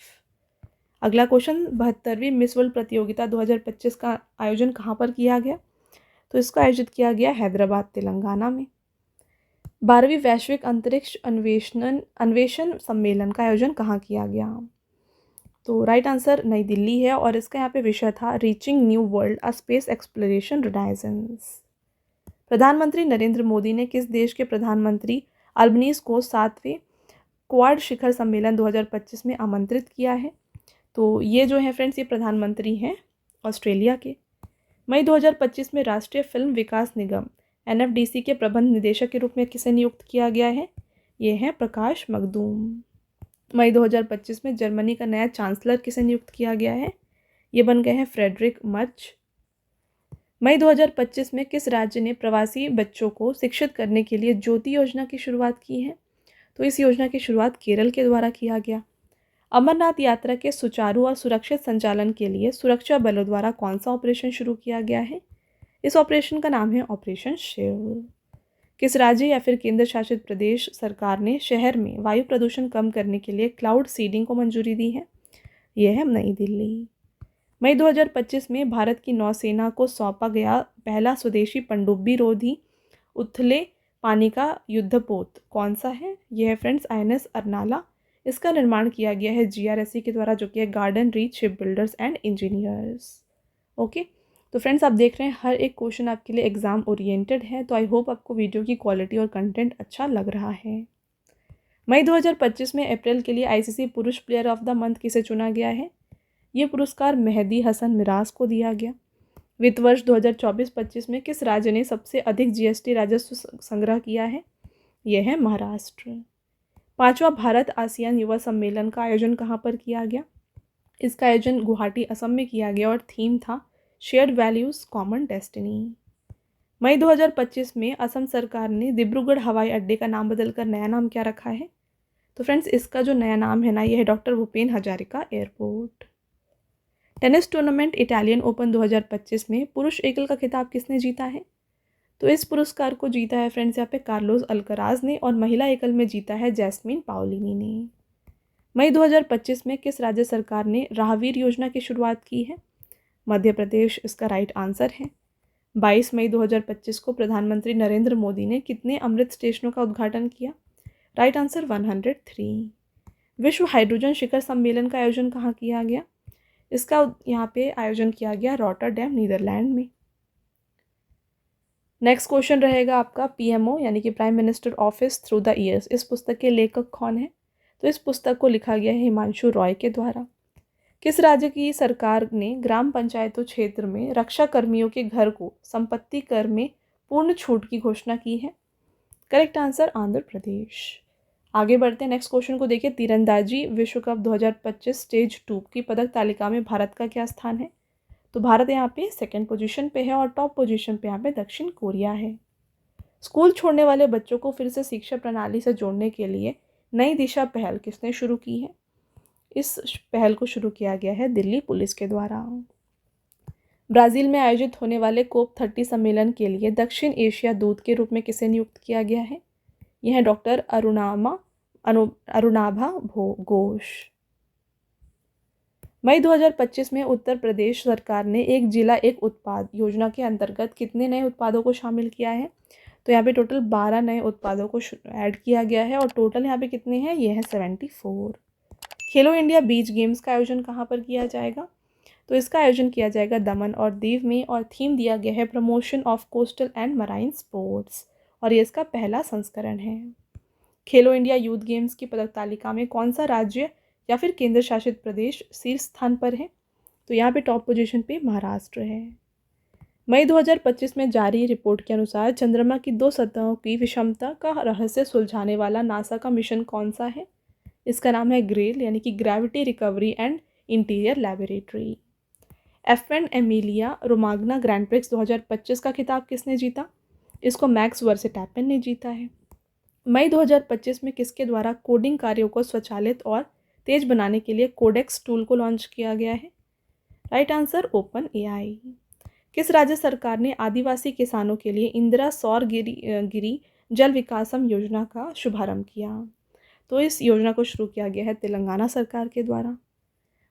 अगला क्वेश्चन, 72वीं मिस वर्ल्ड प्रतियोगिता 2025 का आयोजन कहाँ पर किया गया? तो इसका आयोजित किया गया हैदराबाद तेलंगाना में। 12वीं वैश्विक अंतरिक्ष अन्वेषण सम्मेलन का आयोजन कहाँ किया गया? तो राइट आंसर नई दिल्ली है और इसका यहाँ पे विषय था reaching new world a space exploration renaissance. प्रधानमंत्री नरेंद्र मोदी ने किस देश के प्रधानमंत्री अल्बनीज को 7वें क्वाड शिखर सम्मेलन 2025 में आमंत्रित किया है? तो ये जो है फ्रेंड्स ये प्रधानमंत्री हैं ऑस्ट्रेलिया के। मई 2025 में राष्ट्रीय फिल्म विकास निगम NFDC के प्रबंध निदेशक के रूप में किसे नियुक्त किया गया है? ये हैं प्रकाश मखदूम। मई 2025 में जर्मनी का नया चांसलर किसे नियुक्त किया गया है? ये बन गए हैं फ्रेडरिक मर्च। मई 2025 में किस राज्य ने प्रवासी बच्चों को शिक्षित करने के लिए ज्योति योजना की शुरुआत की है? तो इस योजना की शुरुआत केरल के द्वारा किया गया। अमरनाथ यात्रा के सुचारू और सुरक्षित संचालन के लिए सुरक्षा बलों द्वारा कौन सा ऑपरेशन शुरू किया गया है? इस ऑपरेशन का नाम है ऑपरेशन शिव। किस राज्य या फिर केंद्र शासित प्रदेश सरकार ने शहर में वायु प्रदूषण कम करने के लिए क्लाउड सीडिंग को मंजूरी दी है? यह है नई दिल्ली। मई 2025 में भारत की नौसेना को सौंपा गया पहला स्वदेशी पनडुब्बी रोधी उथले पानी का युद्धपोत कौन सा है? यह है फ्रेंड्स INS अर्नाला। इसका निर्माण किया गया है GRSE के द्वारा, जो कि है garden reach ship builders and engineers. Okay, तो फ्रेंड्स आप देख रहे हैं हर एक क्वेश्चन आपके लिए एग्जाम ओरिएंटेड है। तो आई होप आपको वीडियो की क्वालिटी और कंटेंट अच्छा लग रहा है। मई 2025 में अप्रैल के लिए ICC पुरुष प्लेयर ऑफ द मंथ किसे चुना गया है? ये पुरस्कार मेहदी हसन मिराज को दिया गया। वित्त वर्ष 2024-25 में किस राज्य ने सबसे अधिक GST राजस्व संग्रह किया है? यह है महाराष्ट्र। 5वां भारत आसियान युवा सम्मेलन का आयोजन कहाँ पर किया गया? इसका आयोजन गुवाहाटी असम में किया गया और थीम था शेयर्ड वैल्यूज कॉमन डेस्टिनी। मई 2025 में असम सरकार ने डिब्रूगढ़ हवाई अड्डे का नाम बदलकर नया नाम क्या रखा है? तो फ्रेंड्स इसका जो नया नाम है ना, यह है doctor Bhupen Hazarika airport. Tennis tournament Italian open 2025 में पुरुष एकल का खिताब किसने जीता है? तो इस पुरस्कार को जीता है फ्रेंड्स यहाँ पे कार्लोस अल्कराज ने, और महिला एकल में जीता है जैस्मिन पाओलिनी ने। मई 2025 में किस राज्य सरकार ने राहवीर योजना की शुरुआत की है? मध्य प्रदेश इसका राइट आंसर है। 22 मई 2025 को प्रधानमंत्री नरेंद्र मोदी ने कितने अमृत स्टेशनों का उद्घाटन किया? Right answer 103। विश्व हाइड्रोजन शिखर सम्मेलन का आयोजन कहाँ किया गया? इसका यहाँ पे आयोजन किया गया रॉटरडैम नीदरलैंड में। नेक्स्ट क्वेश्चन रहेगा आपका PMO यानी कि prime minister office through the years. इस पुस्तक के लेखक कौन है? तो इस पुस्तक को लिखा गया है हिमांशु रॉय के द्वारा। किस राज्य की सरकार ने ग्राम पंचायतों क्षेत्र में रक्षा कर्मियों के घर को संपत्ति कर में पूर्ण छूट की घोषणा की है? Correct answer Andhra Pradesh. आगे बढ़ते हैं, नेक्स्ट क्वेश्चन को देखिए। तीरंदाजी विश्व कप 2025 स्टेज 2 की पदक तालिका में भारत का क्या स्थान है? तो भारत यहाँ पे सेकंड पोजीशन पे है और टॉप पोजीशन पे यहाँ पे दक्षिण कोरिया है। स्कूल छोड़ने वाले बच्चों को फिर से शिक्षा प्रणाली से जोड़ने के लिए नई दिशा पहल किसने शुरू की है? इस पहल को शुरू किया गया है दिल्ली पुलिस के द्वारा। ब्राज़ील में आयोजित होने वाले COP 30 सम्मेलन के लिए दक्षिण एशिया दूत के रूप में किसे नियुक्त किया गया है? यह है डॉक्टर अरुणाभा घोष। मई 2025 में उत्तर प्रदेश सरकार ने एक जिला एक उत्पाद योजना के अंतर्गत कितने नए उत्पादों को शामिल किया है? तो यहाँ पे टोटल 12 नए उत्पादों को ऐड किया गया है और टोटल यहाँ पे कितने हैं? ये है 74। खेलो इंडिया बीच गेम्स का आयोजन कहाँ पर किया जाएगा? तो इसका आयोजन किया जाएगा दमन और दीव में और थीम दिया गया है promotion of coastal and marine sports, और ये इसका पहला संस्करण है। खेलो इंडिया यूथ गेम्स की पदक तालिका में कौन सा राज्य या फिर केंद्र शासित प्रदेश शीर्ष स्थान पर है? तो यहाँ पे टॉप पोजीशन पे महाराष्ट्र है। मई 2025 में जारी रिपोर्ट के अनुसार चंद्रमा की 2 सतहों की विषमता का रहस्य सुलझाने वाला नासा का मिशन कौन सा है? इसका नाम है ग्रेल यानी कि gravity recovery and interior laboratory. F1 Emilia Romagna grand prix 2025 का खिताब किसने जीता? इसको मैक्स वर्सेटैपेन ने जीता है। मई 2025 में किसके द्वारा कोडिंग कार्यों को स्वचालित और तेज बनाने के लिए कोडेक्स टूल को लॉन्च किया गया है? Right answer OpenAI। किस राज्य सरकार ने आदिवासी किसानों के लिए इंदिरा सौर गिरी जल विकासम योजना का शुभारंभ किया? तो इस योजना को शुरू किया गया है तेलंगाना सरकार के द्वारा।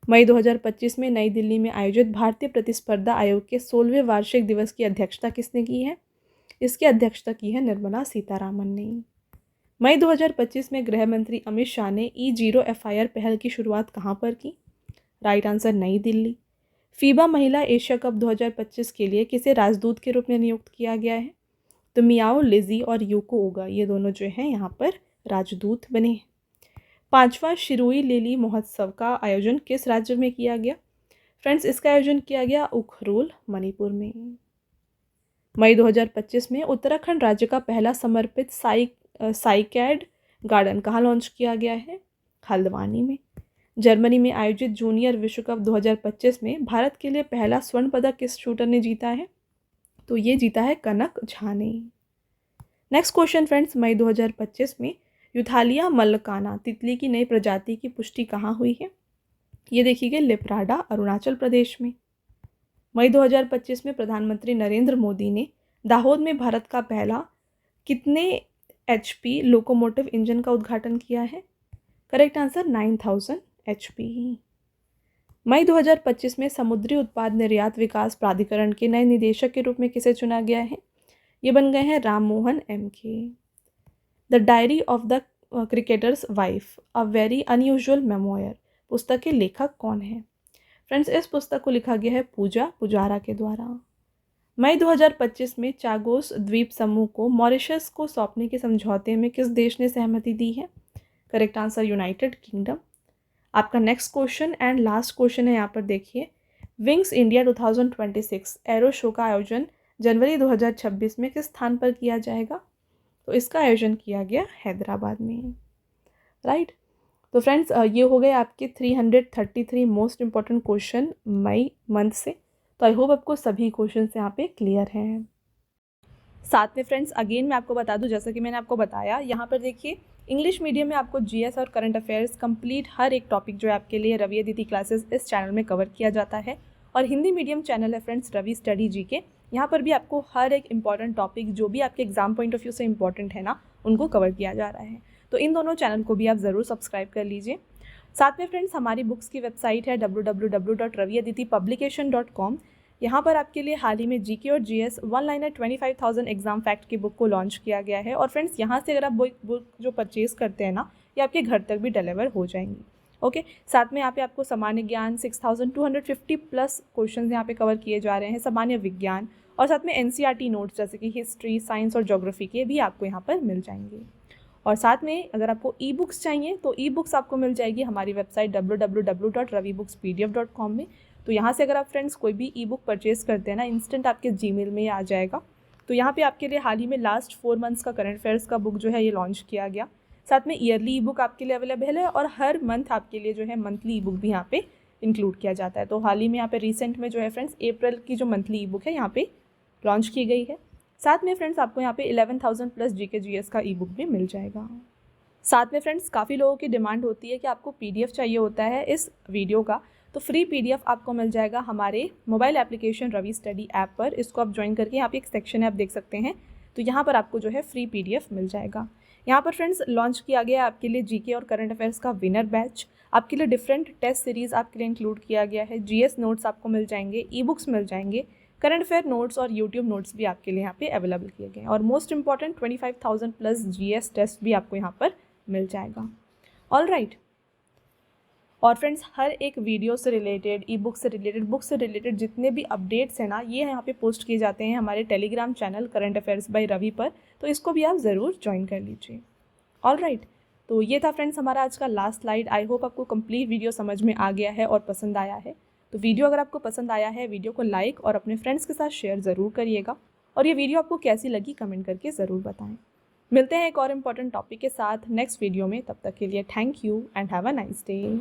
मई 2025 में नई दिल्ली में आयोजित भारतीय प्रतिस्पर्धा आयोग के 16वें वार्षिक दिवस की अध्यक्षता किसने की है? इसकी अध्यक्षता की है निर्मला सीतारामन ने। मई 2025 में गृह मंत्री अमित शाह ने E0 FIR पहल की शुरुआत कहाँ पर की? राइट आंसर नई दिल्ली। फीबा महिला एशिया कप 2025 के लिए किसे राजदूत के रूप में नियुक्त किया गया है? तो मियाओ लिजी और यूको ओगा ये दोनों जो हैं यहाँ पर राजदूत बने। 5वां शिरुई लिली महोत्सव का आयोजन किस राज्य में किया गया? फ्रेंड्स इसका आयोजन किया गया उखरुल मणिपुर में। मई 2025 में उत्तराखंड राज्य का पहला समर्पित साइकैड गार्डन कहाँ लॉन्च किया गया है? हल्द्वानी में। जर्मनी में आयोजित जूनियर विश्व कप 2025 में भारत के लिए पहला स्वर्ण पदक किस शूटर ने जीता है? तो ये जीता है कनक झा ने। नेक्स्ट क्वेश्चन फ्रेंड्स, मई 2025 में यूथालिया मल्लकाना तितली की नई प्रजाति की पुष्टि कहाँ हुई है? ये देखिए लिप्राडा अरुणाचल प्रदेश में। मई 2025 में प्रधानमंत्री नरेंद्र मोदी ने दाहोद में भारत का पहला कितने HP लोकोमोटिव इंजन का उद्घाटन किया है? Correct answer 9000 HP। मई 2025 में समुद्री उत्पाद निर्यात विकास प्राधिकरण के नए निदेशक के रूप में किसे चुना गया है? ये बन गए हैं Ram Mohan MK। The diary of the cricketers wife, a very unusual memoir, पुस्तक के लेखक कौन है? फ्रेंड्स, इस पुस्तक को लिखा गया है पूजा पुजारा के द्वारा। मई 2025 में चागोस द्वीप समूह को मॉरिशस को सौंपने के समझौते में किस देश ने सहमति दी है? Correct answer United Kingdom. आपका next question and last question है, यहाँ पर देखिए। विंग्स इंडिया 2026 एरो शो का आयोजन जनवरी 2026 में किस स्थान पर किया जाएगा? तो इसका आयोजन किया गया हैदराबाद में, राइट। तो फ्रेंड्स, ये हो गए आपके 333 मोस्ट इंपॉर्टेंट क्वेश्चन मई मंथ से। तो आई होप आपको सभी क्वेश्चन यहाँ पे क्लियर हैं। साथ में फ्रेंड्स, अगेन मैं आपको बता दूं, जैसा कि मैंने आपको बताया, यहाँ पर देखिए इंग्लिश मीडियम में आपको GS और करंट अफेयर्स कंप्लीट हर एक टॉपिक जो है आपके लिए रवि अदिति क्लासेस इस चैनल में कवर किया जाता है। और हिंदी मीडियम चैनल है फ्रेंड्स रवि स्टडी GK, यहाँ पर भी आपको हर एक इंपॉर्टेंट टॉपिक जो भी आपके एग्जाम पॉइंट ऑफ व्यू से इंपॉर्टेंट है ना, उनको कवर किया जा रहा है। तो इन दोनों चैनल को भी आप ज़रूर सब्सक्राइब कर लीजिए। साथ में फ्रेंड्स, हमारी बुक्स की वेबसाइट है www.raviaditipublication.com। यहाँ पर आपके लिए हाल ही में GK और GS one liner 25,000 exam fact की बुक को लॉन्च किया गया है। और फ्रेंड्स, यहाँ से अगर आप बुक जो परचेज़ करते हैं ना, ये आपके घर तक भी डिलीवर हो जाएंगी। ओके, साथ में यहाँ पे आपको सामान्य ज्ञान 6,250 प्लस क्वेश्चन यहाँ पे कवर किए जा रहे हैं, सामान्य विज्ञान, और साथ में NCERT नोट्स जैसे कि हिस्ट्री, साइंस और ज्योग्राफी के भी आपको यहाँ पर मिल जाएंगे। और साथ में अगर आपको ई बुक्स चाहिए तो ई बुक्स आपको मिल जाएगी हमारी वेबसाइट www.ravibookspdf.com में। तो यहाँ से अगर आप फ्रेंड्स कोई भी ई बुक परचेज़ करते हैं ना, इंस्टेंट आपके जीमेल में आ जाएगा। तो यहाँ पे आपके लिए हाल ही में लास्ट 4 मंथ्स का करंट अफेयर्स का बुक जो है ये लॉन्च किया गया। साथ में ईयरली ई बुक आपके लिए अवेलेबल है, और हर मंथ आपके लिए जो है मंथली ई बुक भी यहाँ पे इंक्लूड किया जाता है। तो हाल ही में यहाँ पे रिसेंट में जो है फ्रेंड्स अप्रैल की जो मंथली ई बुक है यहाँ पे लॉन्च की गई है। साथ में फ्रेंड्स, आपको यहाँ पे 11,000 प्लस GK GS का ई बुक भी मिल जाएगा। साथ में फ्रेंड्स, काफ़ी लोगों की डिमांड होती है कि आपको PDF चाहिए होता है इस वीडियो का, तो फ्री PDF आपको मिल जाएगा हमारे mobile application Ravi study app पर। इसको आप ज्वाइन करके यहाँ पे एक सेक्शन है, आप देख सकते हैं। तो यहाँ पर आपको जो है फ्री PDF मिल जाएगा। यहाँ पर फ्रेंड्स लॉन्च किया गया आपके लिए GK और करंट अफेयर्स का विनर बैच, आपके लिए डिफरेंट टेस्ट सीरीज़ आपके लिए इंक्लूड किया गया है। GS नोट्स आपको मिल जाएंगे, ई बुक्स मिल जाएंगे, करंट अफेयर नोट्स और YouTube नोट्स भी आपके लिए यहाँ पे अवेलेबल किए गए हैं। और most important 25,000 plus GS test भी आपको यहाँ पर मिल जाएगा। All right. और फ्रेंड्स, हर एक वीडियो से रिलेटेड, ई बुक से रिलेटेड, बुक से रिलेटेड जितने भी अपडेट्स हैं ना, ये यहाँ पे पोस्ट किए जाते हैं हमारे Telegram channel current affairs by Ravi पर। तो इसको भी आप ज़रूर ज्वाइन कर लीजिए। All right. तो ये था फ्रेंड्स हमारा आज का लास्ट स्लाइड। आई होप आपको कंप्लीट वीडियो समझ में आ गया है और पसंद आया है। तो वीडियो अगर आपको पसंद आया है, वीडियो को लाइक और अपने फ्रेंड्स के साथ शेयर ज़रूर करिएगा। और ये वीडियो आपको कैसी लगी कमेंट करके ज़रूर बताएं। मिलते हैं एक और इम्पॉर्टेंट टॉपिक के साथ नेक्स्ट वीडियो में। तब तक के लिए thank you and have a nice day.